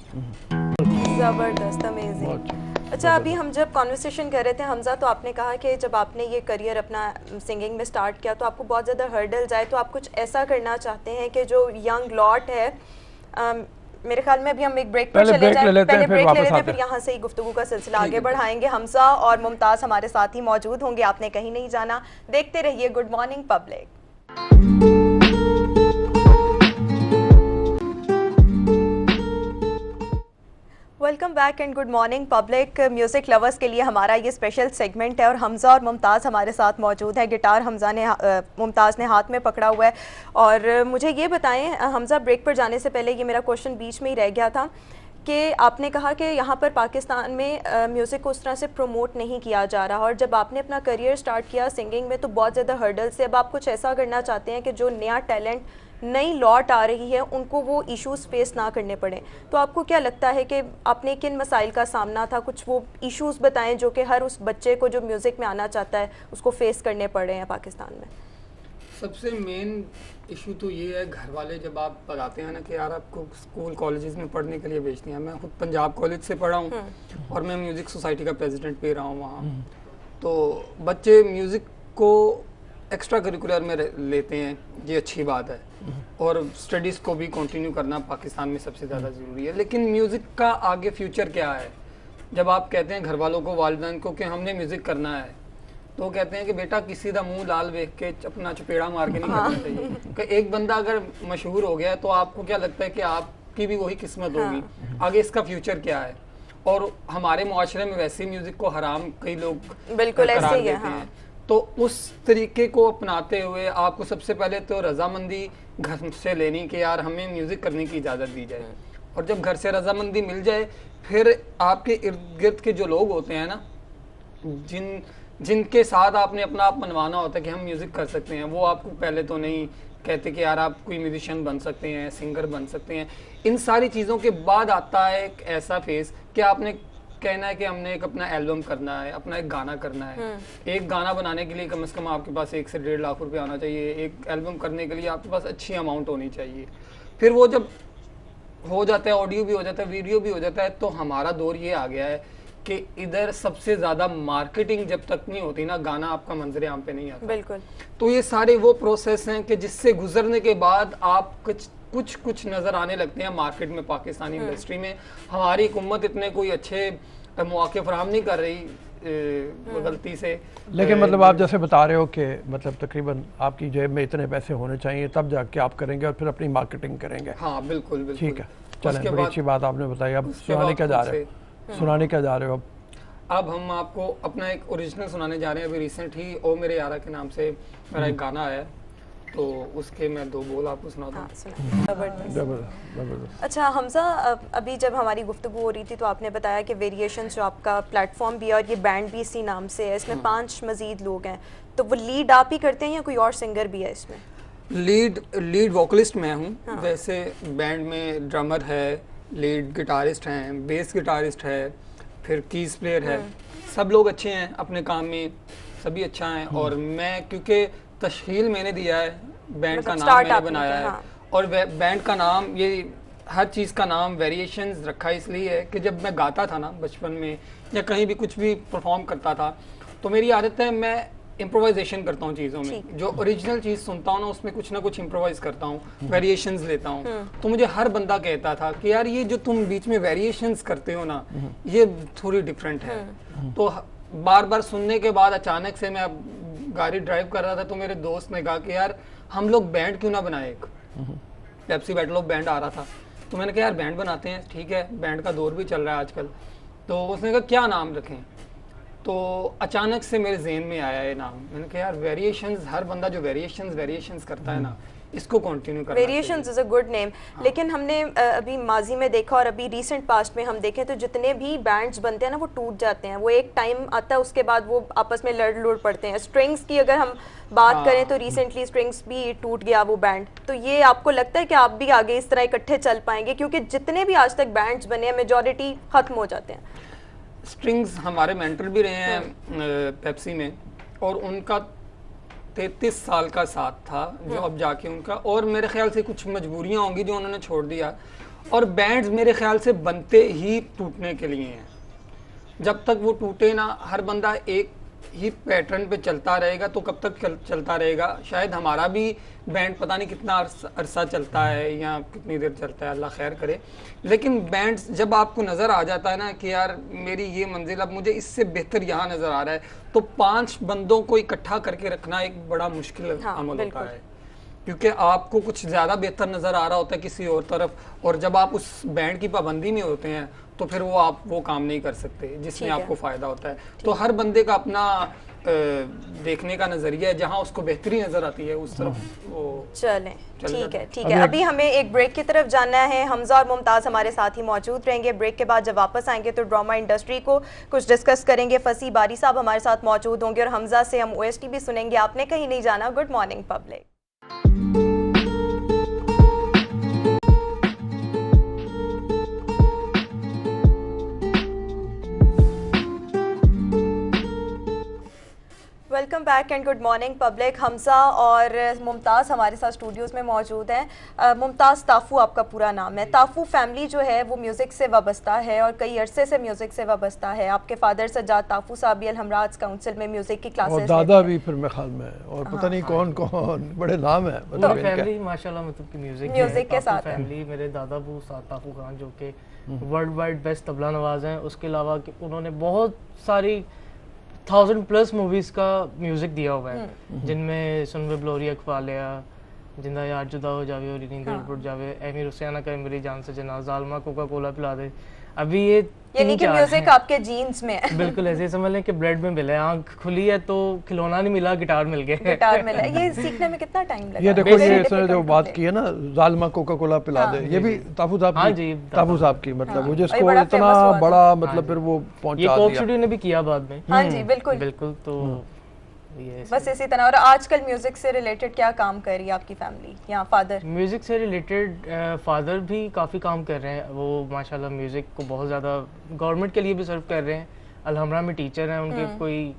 ज़बरदस्त, अमेजिंग। अच्छा, अभी हम जब कॉन्वर्सेशन कर रहे थे हमजा, तो आपने कहा कि जब आपने ये करियर अपना सिंगिंग में स्टार्ट किया तो आपको बहुत ज़्यादा हर्डल्स आए, तो आप कुछ ऐसा करना चाहते हैं कि जो यंग लॉट है, मेरे ख्याल में अभी हम एक ब्रेक पर चले जाएं, पहले ब्रेक ले लेते हैं, फिर यहाँ से ही गुफ्तगू का सिलसिला आगे बढ़ाएंगे। हमजा और मुमताज़ हमारे साथ ही मौजूद होंगे, आपने कहीं नहीं जाना, देखते रहिए good morning public. Welcome back and good morning public. Music lovers के लिए हमारा ये स्पेशल सेगमेंट है और हमजा और मुमताज़ हमारे साथ मौजूद है। गिटार मुमताज़ ने हाथ में पकड़ा हुआ है। और मुझे ये बताएं हमजा, ब्रेक पर जाने से पहले ये मेरा क्वेश्चन बीच में ही रह गया था कि आपने कहा कि यहाँ पर पाकिस्तान में म्यूज़िक को उस तरह से प्रमोट नहीं किया जा रहा, और जब आपने अपना करियर स्टार्ट किया सिंगिंग में तो बहुत ज़्यादा हर्डल्स से, अब आप कुछ ऐसा करना चाहते हैं कि जो नया टैलेंट नई लॉट आ रही है उनको वो इश्यूज़ फेस ना करने पड़े, तो आपको क्या लगता है कि आपने किन मसाइल का सामना था? कुछ वो इश्यूज़ बताएं जो कि हर उस बच्चे को जो म्यूज़िक में आना चाहता है उसको फेस करने पड़ रहे हैं पाकिस्तान में। सबसे मेन इशू तो ये है, घर वाले जब आप बताते हैं ना कि यार आपको स्कूल कॉलेजेस में पढ़ने के लिए भेजते हैं। मैं खुद पंजाब कॉलेज से पढ़ा हूँ और मैं म्यूज़िक सोसाइटी का प्रेसिडेंट भी रहा हूँ वहाँ। तो बच्चे म्यूज़िक को एक्स्ट्रा करिकुलर में लेते हैं, ये अच्छी बात है, और स्टडीज़ को भी कंटिन्यू करना पाकिस्तान में सबसे ज़्यादा ज़रूरी है। लेकिन म्यूज़िक का आगे फ्यूचर क्या है? जब आप कहते हैं घर वालों को, वालिदैन को कि हमने म्यूज़िक करना है, तो कहते हैं कि बेटा किसी का मुंह लाल देख के अपना चपेड़ा मार के नहीं करना चाहिए। कि एक बंदा अगर मशहूर हो गया तो आपको क्या लगता है कि आपकी भी वही किस्मत होगी? आगे इसका फ्यूचर क्या है? और हमारे मुआशरे में वैसे म्यूज़िक को हराम कई लोग बिल्कुल ऐसे ही है। तो उस तरीके को अपनाते हुए आपको सबसे पहले तो रजामंदी घर से लेनी कि यार हमें म्यूज़िक करने की इजाज़त दी जाए, और जब घर से रजामंदी मिल जाए फिर आपके इर्द गिर्द के जो लोग होते हैं ना, जिनके साथ आपने अपना आप मनवाना होता है कि हम म्यूज़िक कर सकते हैं, वो आपको पहले तो नहीं कहते कि यार आप कोई म्यूजिशियन बन सकते हैं, सिंगर बन सकते हैं। इन सारी चीज़ों के बाद आता है एक ऐसा फेज कि आपने कहना है कि हमने एक अपना एल्बम करना है, अपना एक गाना करना है। एक गाना बनाने के लिए कम से कम आपके पास 1 से 1.5 लाख रुपए आना चाहिए। एक एल्बम करने के लिए आपके पास अच्छी अमाउंट होनी चाहिए। फिर वो जब हो जाता है, ऑडियो भी हो जाता है, वीडियो भी हो जाता है, तो हमारा दौर ये आ गया है कि इधर सबसे ज़्यादा मार्केटिंग जब तक नहीं होती ना, गाना आपका मंजर आम पे नहीं आता। बिल्कुल। तो ये सारे वो प्रोसेस हैं कि जिससे गुजरने के बाद आप कुछ नज़र आने लगते हैं मार्केट में, पाकिस्तानी इंडस्ट्री में। हमारी हुकूमत इतने कोई अच्छे मौके फराहम नहीं कर रही गलती से। लेकिन मतलब आप जैसे बता रहे हो कि मतलब तकरीबन आपकी जेब में इतने पैसे होने चाहिए तब जाके आप करेंगे और फिर अपनी मार्केटिंग करेंगे। हाँ बिल्कुल बिल्कुल। ठीक है, चलें, बड़ी अच्छी बात आपने बताई। अब सुनाने क्या जा रहे हो? सुनाने क्या जा रहे हो अब हम आपको अपना एक ओरिजिनल सुनाने जा रहे हैं। अभी रिसेंट ही ओ मेरे यारा के नाम से मेरा एक गाना है, तो उसके मैं 2 बोल आपको सुना दूँ। अच्छा हमजा, अभी जब हमारी गुफ्तगू हो रही थी तो आपने बताया कि वेरिएशन जो आपका प्लेटफॉर्म भी है और ये बैंड भी इसी नाम से है, इसमें 5 मजीद लोग हैं, तो वो लीड आप ही करते हैं या कोई और सिंगर भी है इसमें? लीड वोकलिस्ट मैं हूँ। वैसे बैंड में ड्रमर है, लीड गिटारिस्ट हैं, बेस गिटारिस्ट है, फिर कीज प्लेयर है। सब लोग अच्छे हैं अपने काम में, सभी अच्छा है। और मैं क्योंकि तश्कील मैंने दिया है, बैंड का नाम मैंने बनाया है। और बैंड का नाम, ये हर चीज़ का नाम वेरिएशंस रखा इसलिए है कि जब मैं गाता था ना बचपन में या कहीं भी कुछ भी परफॉर्म करता था, तो मेरी आदत है मैं इम्प्रोवाइजेशन करता हूँ चीज़ों में। जो ओरिजिनल चीज़ सुनता हूँ ना उसमें कुछ ना कुछ इम्प्रोवाइज करता हूँ, वेरिएशंस लेता हूँ। तो मुझे हर बंदा कहता था कि यार ये जो तुम बीच में वेरिएशंस करते हो ना, ये थोड़ी डिफरेंट है। तो बार बार सुनने के बाद अचानक से मैं गाड़ी ड्राइव कर रहा था तो मेरे दोस्त ने कहा कि यार हम लोग बैंड क्यों ना बनाए। एक पेप्सी बैटल ऑफ बैंड आ रहा था, तो मैंने कहा यार बैंड बनाते हैं, ठीक है, बैंड का दौर भी चल रहा है आजकल। तो उसने कहा क्या नाम रखें, तो अचानक से मेरे जहन में आया ये नाम। मैंने कहा यार वेरिएशंस, हर बंदा जो वेरिएशंस करता है ना, इसको कंटिन्यू करना। Variations is a good name. लेकिन हमने अभी माजी में देखा और अभी रीसेंट पास्ट में हम देखें तो जितने भी बैंड्स बनते हैं ना वो टूट जाते हैं। वो एक टाइम आता है उसके बाद वो आपस में लड़ पड़ते हैं। स्ट्रिंग्स की अगर हम बात करें तो रिसेंटली स्ट्रिंग्स भी टूट गया वो बैंड। तो ये आपको लगता है कि आप भी आगे इस तरह इकट्ठे चल पाएंगे? क्योंकि जितने भी आज तक बैंड्स बने हैं मेजॉरिटी खत्म हो जाते हैं। स्ट्रिंग्स हमारे मेंटर भी रहे हैं पेप्सी में, और उनका 33 साल का साथ था जो अब जाके उनका, और मेरे ख्याल से कुछ मजबूरियां होंगी जो उन्होंने छोड़ दिया। और बैंड्स मेरे ख्याल से बनते ही टूटने के लिए हैं। जब तक वो टूटे ना, हर बंदा एक ही पैटर्न पे चलता रहेगा तो कब तक चलता रहेगा। शायद हमारा भी बैंड पता नहीं कितना अरसा चलता है या कितनी देर चलता है, अल्लाह खैर करे। लेकिन बैंड्स जब आपको नज़र आ जाता है ना कि यार मेरी ये मंजिल, अब मुझे इससे बेहतर यहाँ नज़र आ रहा है, तो 5 बंदों को इकट्ठा करके रखना एक बड़ा मुश्किल अमल होता है। क्योंकि आपको कुछ ज़्यादा बेहतर नज़र आ रहा होता है किसी और तरफ, और जब आप उस बैंड की पाबंदी में होते हैं तो फिर वो काम नहीं कर सकते जिसमें आपको फ़ायदा होता है। तो हर बंदे का अपना देखने का नजरिया है, जहां उसको बेहतरी नजर आती है उस तरफ वो चलें। ठीक है। अभी हमें एक ब्रेक की तरफ जाना है। हमजा और मुमताज़ हमारे साथ ही मौजूद रहेंगे। ब्रेक के बाद जब वापस आएंगे तो ड्रामा इंडस्ट्री को कुछ डिस्कस करेंगे। फसी बारी साहब हमारे साथ मौजूद होंगे और हमजा से हम OST भी सुनेंगे। आपने कहीं नहीं जाना। Good morning public. Welcome back and good morning public. Hamza और मुमताज़ हमारे साथ स्टूडियोज़ में मौजूद हैं। मुमताज़ ताफ़ू आपका पूरा नाम है। ताफ़ू फैमिली जो है वो म्यूज़िक से वाबस्ता है और कई अरसे से म्यूज़िक से वाबस्ता है। आपके फादर सज्जाद ताफ़ू साहब भी अल-हमराज काउंसिल में म्यूज़िक की क्लासेस, और दादा भी फिर मेरे ख्याल में, और पता नहीं कौन कौन बड़े नाम है। तो फैमिली माशाल्लाह मतलब म्यूज़िक के साथ फैमिली। मेरे दादा अबू साद ताफ़ू खान जो कि वर्ल्ड वाइड बेस्ट तबला नवाज़ हैं। उसके अलावा उन्होंने बहुत सारी 1000+ मूवीज़ का म्यूज़िक दिया हुआ है, जिनमें सुन वे ब्लोरी अखवालिया, जिंदा यार जुदा हो जावे और नींद उड़ जावे, एमी रुसियाना का मेरी जान से जना, जालमा कोका कोला पिला दे। अभी ये यानी कि म्यूजिक आपके जीन्स में है। बिल्कुल ऐसे समझ लें कि ब्लड में मिला है। आँख खुली है तो खिलौना नहीं मिला, गिटार मिल गया। गिटार मिला। ये सीखने में कितना टाइम लगा? ये देखो, ये इसने जो बात की है ना, जालमा कोका कोला पिला दे, ये भी ताफू साहब की मतलब वो जिसको इतना बड़ा मतलब फिर वो पहुंचा दिया। ये कोक स्टूडियो ने भी किया बाद में। हाँ जी बिल्कुल बिल्कुल। तो ये बस इसी तरह। और आजकल म्यूजिक से रिलेटेड क्या काम कर रही है आपकी फैमिली या फादर? म्यूज़िक से रिलेटेड फादर भी काफ़ी काम कर रहे हैं, वो माशाल्लाह म्यूज़िक को बहुत ज़्यादा गवर्नमेंट के लिए भी सर्व कर रहे हैं। अलहमरा में टीचर हैं, उनके कोई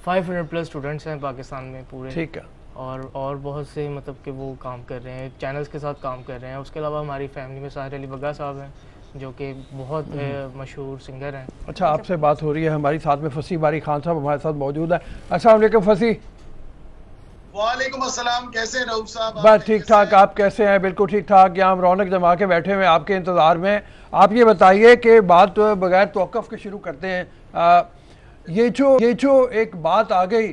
500+ स्टूडेंट्स हैं पाकिस्तान में पूरे। ठीक है। और बहुत से मतलब कि वो काम कर रहे हैं, चैनल्स के साथ काम कर रहे हैं। उसके अलावा हमारी फैमिली में साहिर अली बग्गा साहब हैं जो कि बहुत मशहूर सिंगर हैं। अच्छा, आपसे बात हो रही है हमारी, साथ में फसी बारी खान साहब हमारे साथ मौजूद है। अस्सलाम वालेकुम फसी। वालेकुम अस्सलाम, कैसे हैं रऊफ साहब? बस ठीक ठाक, आप कैसे हैं? बिल्कुल ठीक ठाक, यहाँ हम रौनक जमा के बैठे हुए आपके इंतज़ार में। आप ये बताइए कि बात बगैर तवक्कुफ़ के शुरू करते हैं। ये जो एक बात आ गई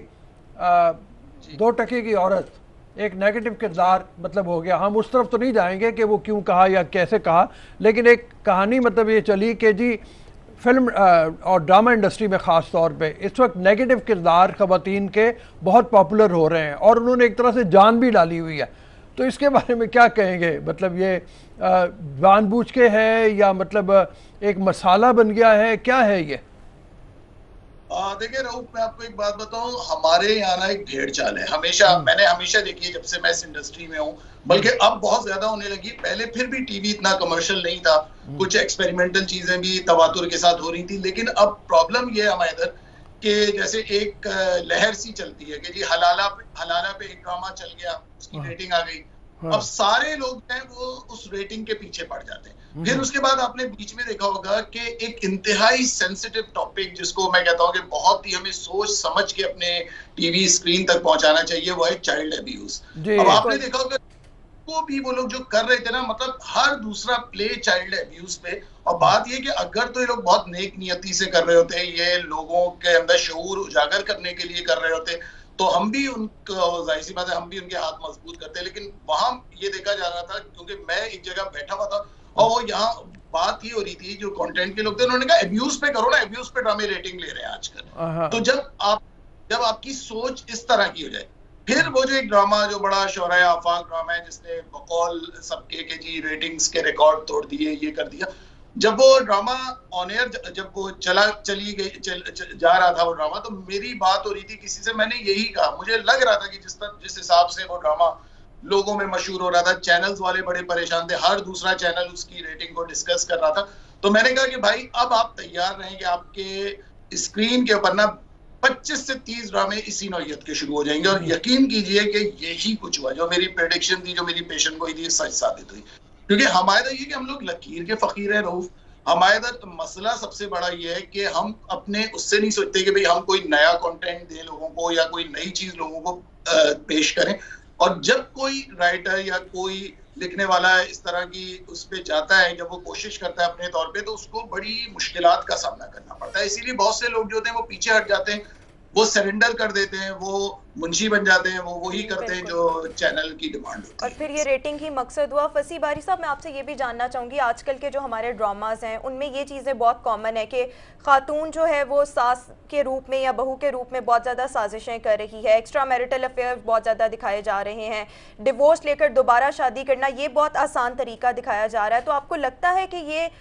2 टके की औरत, एक नेगेटिव किरदार मतलब हो गया। हम उस तरफ तो नहीं जाएंगे कि वो क्यों कहा या कैसे कहा, लेकिन एक कहानी मतलब ये चली कि जी फिल्म और ड्रामा इंडस्ट्री में ख़ास तौर पे इस वक्त नेगेटिव किरदार ख़वातीन के बहुत पॉपुलर हो रहे हैं और उन्होंने एक तरह से जान भी डाली हुई है। तो इसके बारे में क्या कहेंगे? मतलब ये जानबूझ के है या मतलब एक मसाला बन गया है, क्या है ये? देखिए रऊफ, मैं आपको एक बात बताऊं, हमारे यहाँ ना एक भेड़ चाल है। मैंने हमेशा देखी है जब से मैं इस इंडस्ट्री में हूँ, बल्कि अब बहुत ज्यादा होने लगी। पहले फिर भी टीवी इतना कमर्शियल नहीं था, कुछ एक्सपेरिमेंटल चीजें भी तवातुर के साथ हो रही थी। लेकिन अब प्रॉब्लम ये है हमारे इधर कि जैसे एक लहर सी चलती है कि जी हलाला पे एक ड्रामा चल गया, उसकी रेटिंग आ गई, अब सारे लोग हैं वो उस रेटिंग के पीछे पड़ जाते हैं। फिर उसके बाद आपने बीच में देखा होगा कि एक इंतहाई सेंसिटिव टॉपिक, जिसको मैं कहता हूँ कि बहुत ही हमें सोच समझ के अपने टीवी स्क्रीन तक पहुंचाना चाहिए, वो है चाइल्ड अब्यूज। अब आपने देखा होगा को भी वो लोग जो कर रहे थे ना, मतलब हर दूसरा प्ले चाइल्ड अब्यूज पे। और बात ये कि अगर तो ये लोग बहुत नेक नियति से कर रहे होते, ये लोगों के अंदर शऊर उजागर करने के लिए कर रहे होते, तो हम भी उनको, जाहिर सी बात है, हम भी उनके हाथ मजबूत करते। लेकिन वहां ये देखा जा रहा था, क्योंकि मैं एक जगह बैठा हुआ था और वो यहाँ बात ही हो रही थी, जो कंटेंट के लोग थे उन्होंने कहा अब्यूज पे करो ना, अब्यूज पे ड्रामे रेटिंग ले रहे हैं आजकल। तो जब आपकी सोच इस तरह की हो जाए, फिर वो जो एक ड्रामा जो बड़ा शोहराए आफाक ड्रामा है, जिसने बकौल सबके के जी रेटिंग्स के रिकॉर्ड तोड़ दिए, ये कर दिया, जब वो ड्रामा ऑन एयर जब वो जा रहा था वो ड्रामा, तो मेरी बात हो रही थी किसी से, मैंने यही कहा, मुझे लग रहा था कि जिस हिसाब से वो ड्रामा लोगों में मशहूर हो रहा था, चैनल्स वाले बड़े परेशान थे, हर दूसरा चैनल उसकी रेटिंग को डिस्कस कर रहा था। तो मैंने कहा कि भाई अब आप तैयार रहें कि आपके स्क्रीन के ऊपर ना 25 से 30 ड्रामे इसी नौयत के शुरू हो जाएंगे। और यकीन कीजिए कि यही कुछ हुआ, जो मेरी प्रेडिक्शन थी, जो मेरी पेशन गोई थी, सच साबित हुई। क्योंकि हमारे इधर ये कि हम लोग लकीर के फकीर हैं रऊफ। हमारे इधर मसला सबसे बड़ा ये है कि हम अपने उससे नहीं सोचते कि भाई हम कोई नया कंटेंट दें लोगों को या कोई नई चीज लोगों को पेश करें। और जब कोई राइटर या कोई लिखने वाला इस तरह की उस पे जाता है, जब वो कोशिश करता है अपने तौर पे, तो उसको बड़ी मुश्किलात का सामना करना पड़ता है। इसीलिए बहुत से लोग जो होते हैं वो पीछे हट जाते हैं, वो सरेंडर कर देते हैं, वो मुंशी बन जाते हैं, वो वही करते हैं जो चैनल की डिमांड होती है। और फिर ये रेटिंग ही मकसद हुआ। फसी बारी साहब, मैं आपसे ये भी जानना चाहूँगी, आजकल के जो हमारे ड्रामाज हैं उनमें ये चीज़ें बहुत कॉमन है कि खातून जो है वो सास के रूप में या बहू के रूप में बहुत ज़्यादा साजिशें कर रही है, एक्स्ट्रा मैरिटल अफेयर बहुत ज़्यादा दिखाए जा रहे हैं, डिवोर्स लेकर दोबारा शादी करना ये बहुत आसान तरीका दिखाया जा रहा है। तो आपको लगता है कि ये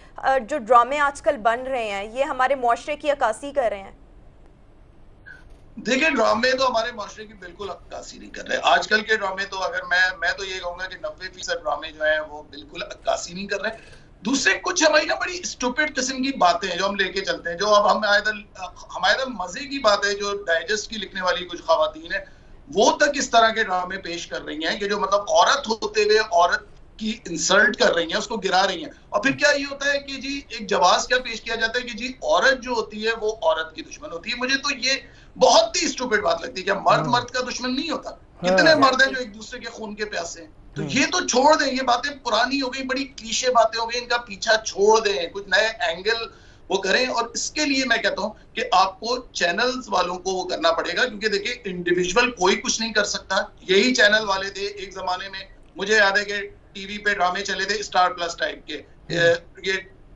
जो ड्रामे आजकल बन रहे हैं ये हमारे मुआशरे की अक्कासी कर रहे हैं? देखिए, ड्रामे तो हमारे माशरे की बिल्कुल अक्कासी नहीं कर रहे। आजकल के ड्रामे तो अगर मैं तो ये कहूंगा कि 90% ड्रामे जो है वो बिल्कुल अक्कासी नहीं कर रहे। दूसरे कुछ हमारी ना बड़ी स्टूपिड किस्म की बातें हैं जो हम लेके चलते हैं, जो अब हमारे मजे की बात है, जो डाइजेस्ट की लिखने वाली कुछ खवातीन है वो तक इस तरह के ड्रामे पेश कर रही हैं कि जो मतलब औरत होते हुए औरत की इंसल्ट कर रही हैं, उसको गिरा रही हैं। और फिर क्या ये होता है कि जी एक जवाब क्या पेश किया जाता है कि जी औरत जो होती है वो औरत की दुश्मन होती है। मुझे तो ये बहुत ही स्टूपिड बात लगती है। क्या मर्द का दुश्मन नहीं होता? कितने मर्द हैं जो एक दूसरे के खून के प्यासे हैं। तो ये तो छोड़ दें, ये बातें पुरानी हो गई, बड़ी क्लीशे बातें हो गई, इनका पीछा छोड़ दें, कुछ नए एंगल वो करें। और इसके लिए मैं कहता हूं कि आपको चैनल्स वालों को वो करना पड़ेगा, क्योंकि देखिए इंडिविजुअल कोई कुछ नहीं कर सकता। यही चैनल वाले थे एक जमाने में, मुझे याद है कि टीवी पे ड्रामे चले थे स्टार प्लस टाइप के, ये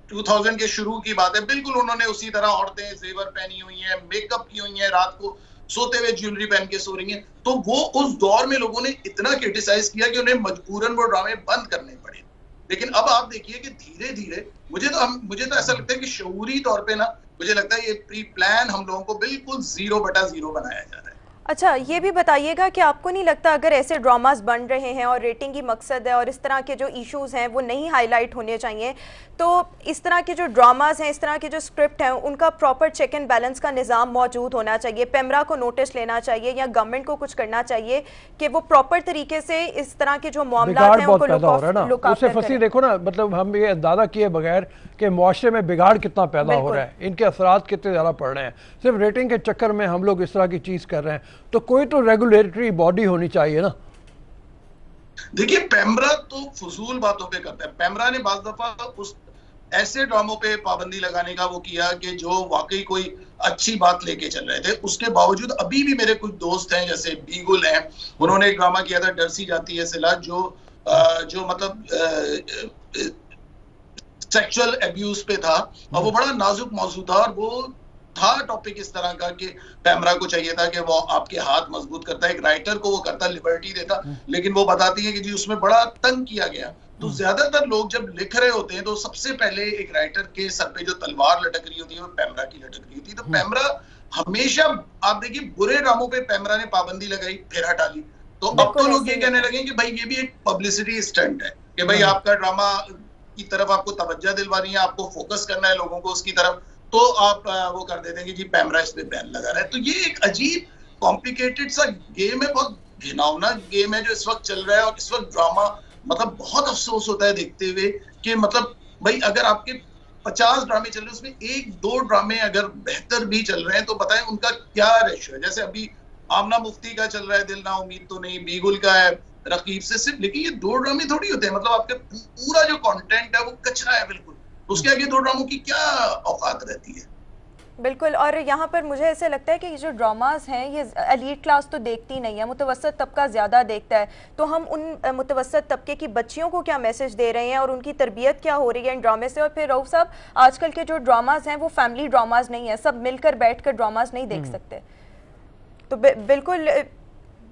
2000 के शुरू की बात है, बिल्कुल उन्होंने उसी तरह औरतें जेवर पहनी हुई हैं, मेकअप की हुई हैं, रात को सोते हुए ज्वेलरी पहन के सो रही हैं। तो वो उस दौर में लोगों ने इतना क्रिटिसाइज किया कि उन्हें मजबूरन वो ड्रामे बंद करने पड़े। लेकिन अब आप देखिए कि धीरे धीरे मुझे तो ऐसा लगता है कि शऊरी तौर पे ना, मुझे लगता है ये प्री प्लान हम लोगों को बिल्कुल 0/0 बनाया जा रहा है। अच्छा, ये भी बताइएगा कि आपको नहीं लगता अगर ऐसे ड्रामास बन रहे हैं और रेटिंग ही मकसद है और इस तरह के जो इश्यूज हैं वो नहीं हाईलाइट होने चाहिए, तो इस तरह के जो ड्रामास हैं, इस तरह के जो स्क्रिप्ट हैं, उनका प्रॉपर चेक एंड बैलेंस का निज़ाम मौजूद होना चाहिए। पेमरा को नोटिस लेना चाहिए या गवर्नमेंट को कुछ करना चाहिए कि वो प्रॉपर तरीके से इस तरह के जो मामला हैं उनको लुक आफ्टर करें। देखो ना, मतलब हम ये अंदाजा किए बगैर कि मुआशरे में बिगाड़ कितना पैदा हो रहा है, इनके असरात कितने ज़्यादा पड़ रहे हैं, सिर्फ रेटिंग के चक्कर में हम लोग इस तरह की चीज़ कर रहे हैं। तो कोई तो रेगुलेटरी बॉडी होनी चाहिए ना। देखिए, पेमरा तो फजूल बातों पे करता है। पेमरा ने बाज़ दफा उस ऐसे ड्रामों पे पाबंदी लगाने का वो किया कि जो वाकई कोई अच्छी बात लेके चल रहे थे। उसके बावजूद अभी भी मेरे कुछ दोस्त हैं, जैसे बीगुल हैं, उन्होंने एक ड्रामा किया था डर सी जाती है सिला, जो मतलब सेक्सुअल अब्यूज पे था और वो बड़ा नाजुक मौजू था और वो था टॉपिक इस तरह का कि पेमरा को चाहिए था कि वो आपके हाथ मजबूत करता है, एक राइटर को वो करता, लिबर्टी देता, लेकिन वो बताती है कि जी उसमें बड़ा तंग किया गया। तो ज्यादातर लोग जब लिख रहे होते हैं तो सबसे पहले एक राइटर के सर पे जो तलवार लटक रही होती है वो पेमरा की लटक रही होती है। तो पेमरा हमेशा, आप देखिए, बुरे ड्रामों पे पेमरा ने पाबंदी लगाई, फिर हटा ली। तो अब तो लोग ये कहने लगे कि भाई ये भी एक पब्लिसिटी स्टंट है कि भाई आपका ड्रामा की तरफ आपको तवज्जो दिलवानी है, आपको फोकस करना है लोगों को उसकी तरफ, तो आप वो कर देते हैं कि जी पेमरा इस पे बैन लगा रहा है। तो ये एक अजीब कॉम्प्लिकेटेड सा गेम है, बहुत घिनौना गेम है जो इस वक्त चल रहा है। और इस वक्त ड्रामा, मतलब बहुत अफसोस होता है देखते हुए कि मतलब भाई अगर आपके 50 ड्रामे चल रहे हैं उसमें 1-2 ड्रामे अगर बेहतर भी चल रहे हैं तो बताएं उनका क्या रेशियो है। जैसे अभी आमना मुफ्ती का चल रहा है दिल ना उम्मीद तो नहीं, बीगुल का है रकीब से सिर्फ, लेकिन ये 2 ड्रामे थोड़ी होते हैं। मतलब आपके पूरा जो कंटेंट है वो कचरा है बिल्कुल, उसके आगे 2 ड्रामों की क्या औकात रहती है। बिल्कुल। और यहाँ पर मुझे ऐसे लगता है कि ये जो ड्रामास हैं ये एलीट क्लास तो देखती नहीं है, मुतवसत तबका ज़्यादा देखता है। तो हम उन मुतवसत तबके की बच्चियों को क्या मैसेज दे रहे हैं और उनकी तरबियत क्या हो रही है इन ड्रामे से। और फिर रऊफ साहब, आजकल के जो ड्रामास हैं वो फैमिली ड्रामास नहीं है, सब मिलकर बैठ कर ड्रामास नहीं देख सकते। तो बिल्कुल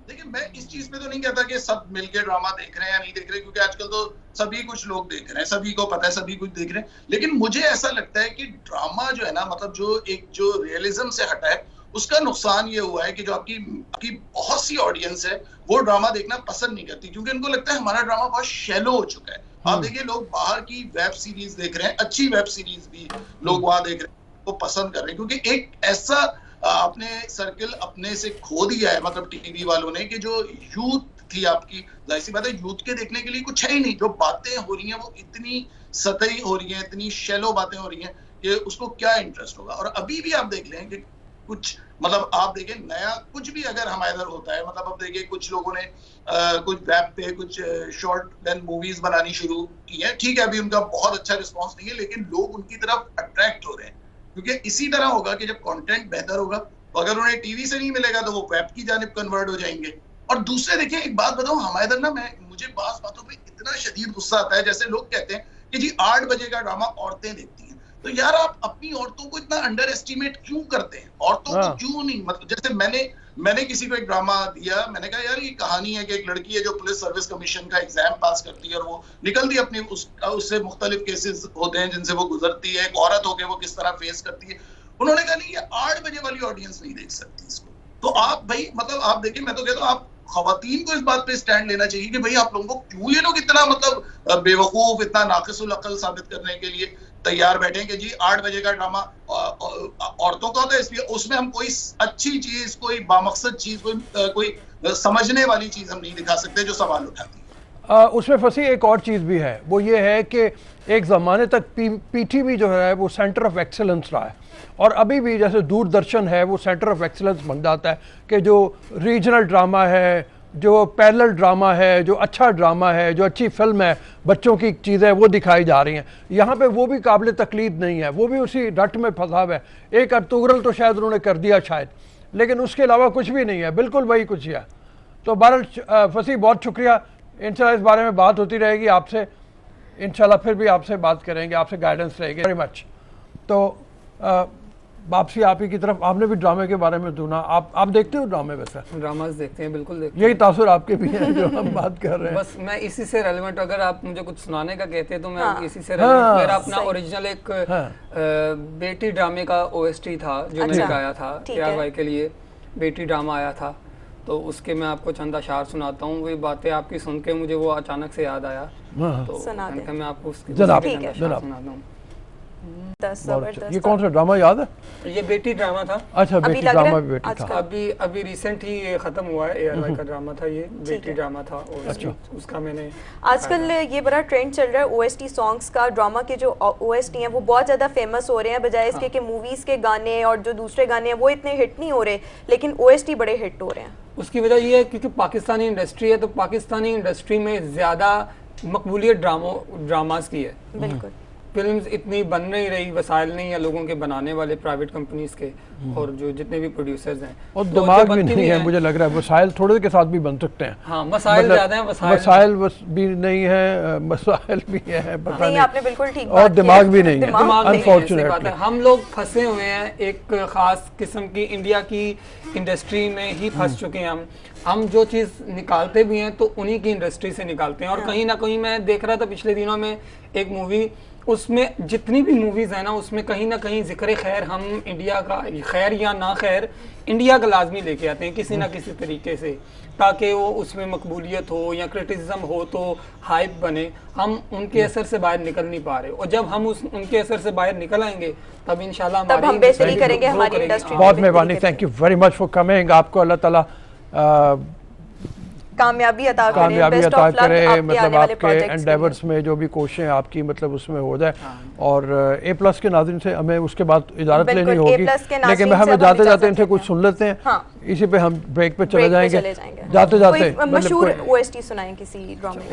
देखिए, मैं इस चीज पे तो नहीं कहता कि सब मिलके ड्रामा देख रहे हैं या नहीं देख रहे, क्योंकि आजकल तो सभी कुछ लोग देख रहे हैं, सभी को पता है, सभी कुछ देख रहे हैं। लेकिन मुझे ऐसा लगता है कि ड्रामा जो है ना, मतलब जो रियलिज्म से हटा है, उसका नुकसान ये हुआ है कि जो आपकी बहुत सी ऑडियंस है वो ड्रामा देखना पसंद नहीं करती, क्योंकि उनको लगता है हमारा ड्रामा बहुत शैलो हो चुका है। आप देखिए, लोग बाहर की वेब सीरीज देख रहे हैं, अच्छी वेब सीरीज भी लोग वहां देख रहे हैं, वो पसंद कर रहे हैं, क्योंकि एक ऐसा आपने सर्किल अपने से खो दिया है, मतलब टीवी वालों ने, कि जो यूथ थी आपकी, जाहिर सी बात है यूथ के देखने के लिए कुछ है ही नहीं। जो बातें हो रही हैं वो इतनी सतही हो रही हैं, इतनी शैलो बातें हो रही हैं कि उसको क्या इंटरेस्ट होगा। और अभी भी आप देख लें कि कुछ, मतलब आप देखें नया कुछ भी अगर हमारे इधर होता है, मतलब अब देखिए कुछ लोगों ने कुछ वेब पे कुछ शॉर्ट लेंथ मूवीज बनानी शुरू की है, ठीक है, अभी उनका बहुत अच्छा रिस्पॉन्स नहीं है, लेकिन लोग उनकी तरफ अट्रैक्ट हो रहे हैं। क्योंकि इसी तरह होगा कि जब कंटेंट बेहतर होगा तो अगर उन्हें टीवी से नहीं मिलेगा तो वो वेब की जानिब कन्वर्ट हो जाएंगे। और दूसरे देखिए, एक बात बताऊं, हमारे इधर ना मुझे बात बातों पे इतना शदीद गुस्सा आता है, जैसे लोग कहते हैं कि जी 8 बजे का ड्रामा औरतें देखती हैं। तो यार आप अपनी औरतों को इतना अंडर एस्टिमेट क्यों करते हैं? औरतों को क्यों नहीं, मतलब जैसे मैंने किसी को एक ड्रामा दिया, मैंने कहा यार ये कहानी है कि एक लड़की है जो पुलिस सर्विस कमीशन का एग्जाम पास करती है और वो निकलती है अपनी उससे मुख्तलिफ केसेस होते हैं जिनसे वो गुजरती है, एक औरत होकर वो किस तरह फेस करती है। उन्होंने कहा नहीं, ये 8 बजे वाली ऑडियंस नहीं देख सकती इसको। तो आप भाई, मतलब आप देखिए, मैं तो कहता हूँ आप खवातीन को इस बात पे स्टैंड लेना चाहिए कि भाई आप लोगों को क्यों ये लोग इतना मतलब बेवकूफ, इतना नाकिसुल अक्ल साबित करने के लिए तैयार बैठे कि जी 8 बजे का ड्रामा औरतों का होता है, इसलिए उसमें हम कोई अच्छी चीज, कोई बामकसद चीज, कोई समझने वाली चीज हम नहीं दिखा सकते जो सवाल उठाती है। उसमें फंसी एक और चीज़ भी है, वो ये है कि एक ज़माने तक पीटीवी जो है वो सेंटर ऑफ एक्सेलेंस रहा है, और अभी भी जैसे दूरदर्शन है वो सेंटर ऑफ एक्सेलेंस बन जाता है कि जो रीजनल ड्रामा है, जो पैरेलल ड्रामा है, जो अच्छा ड्रामा है, जो अच्छी फिल्म है, बच्चों की चीज़ें वो दिखाई जा रही हैं। यहाँ पे वो भी काबिल तकलीद नहीं है, वो भी उसी रट में फंसा हुआ है। एक अर्तुगरल तो शायद उन्होंने कर दिया शायद, लेकिन उसके अलावा कुछ भी नहीं है, बिल्कुल वही कुछ है। तो बहरहाल फसी, बहुत शुक्रिया, इंशाल्लाह इस बारे में बात होती रहेगी आपसे, इंशाल्लाह फिर भी आपसे बात करेंगे, आपसे गाइडेंस रहेगी। Very much. तो वापसी आप ही की तरफ, आपने भी ड्रामे के बारे में सुना, आप देखते हो ड्रामे? वैसे ड्रामास देखते हैं, बिल्कुल देखते हैं। यही तासुर आपके भी हैं जो हम बात कर रहे हैं। बस मैं इसी से रेलेवेंट, अगर आप मुझे कुछ सुनाने का कहते हैं तो मैं इसी से रेलेवेंट, मेरा अपना ओरिजिनल एक बेटी ड्रामे का OST था जो मैंने गाया था, KRY के लिए बेटी ड्रामा आया था। तो उसके मैं आपको चंद अशार सुनाता हूँ। वही बातें आपकी सुन के मुझे वो अचानक से याद आया, तो मैं आपको उसके सुनाता हूँ। ये कौन सा ड्रामा याद है? ये बेटी ड्रामा था। अच्छा, बेटी ड्रामा भी बेटी था। अभी रिसेंट ही ये खत्म हुआ है, एयरवाई का ड्रामा था, ये बेटी ड्रामा था। और अच्छा, उसका मैंने आजकल ये बड़ा ट्रेंड चल रहा है ओएसटी सॉन्ग्स का। ड्रामा के जो ओएसटी हैं वो बहुत ज़्यादा फेमस हो रहे हैं, बजाय इसके कि मूवीज़ के गाने और जो दूसरे गाने हैं वो इतने हिट नहीं हो रहे, लेकिन ओएसटी बड़े हिट हो रहे हैं। उसकी वजह ये है क्योंकि पाकिस्तानी इंडस्ट्री है, तो पाकिस्तानी इंडस्ट्री में ज़्यादा मकबूलियत ड्रामास की है। बिल्कुल, फिल्म्स इतनी बन नहीं रही, वसाइल नहीं है लोगों के बनाने वाले, प्राइवेट कंपनीज के और जो जितने भी प्रोड्यूसर्स हैं, और दिमाग भी नहीं है। मुझे लग रहा है वसाइल थोड़े के साथ भी बन सकते हैं। हाँ, मसाइल ज्यादा हैं, वसाइल भी नहीं है, मसाइल भी है, पता नहीं, आपने बिल्कुल ठीक और दिमाग भी नहीं है, अनफॉर्चुनेटली। हम लोग फंसे हुए हैं एक खास किस्म की इंडिया की इंडस्ट्री में ही फंस चुके हैं। हम जो चीज़ निकालते भी हैं तो उन्हीं की इंडस्ट्री से निकालते हैं। और कहीं ना कहीं मैं देख रहा था पिछले दिनों में एक मूवी, उसमें जितनी भी मूवीज़ है ना, उसमें कहीं ना कहीं जिक्र खैर हम इंडिया का, खैर या ना खैर, इंडिया का लाजमी लेके आते हैं किसी ना किसी तरीके से, ताकि वो उसमें मकबूलियत हो या क्रिटिसिज्म हो तो हाइप बने। हम उनके असर से बाहर निकल नहीं पा रहे, और जब हम उनके असर से बाहर निकल आएंगे तब इंशाल्लाह हम बेहतरी करेंगे हमारी इंडस्ट्री। बहुत मेहरबानी, thank you very much for coming. आपको अल्लाह ताला कामयाबी अता करे, मतलब आपके एंडेवर्स में जो भी कोशिशें आपकी मतलब उसमें हो जाए। और A+ के नाज़रीन से हमें उसके बाद इजाज़त लेनी होगी, लेकिन हमें जाते जाते इनसे कुछ सुन लेते हैं। इसी पे हम ब्रेक पे चले जाएंगे। जाते जाते मशहूर OST सुनाएं किसी ड्रामे।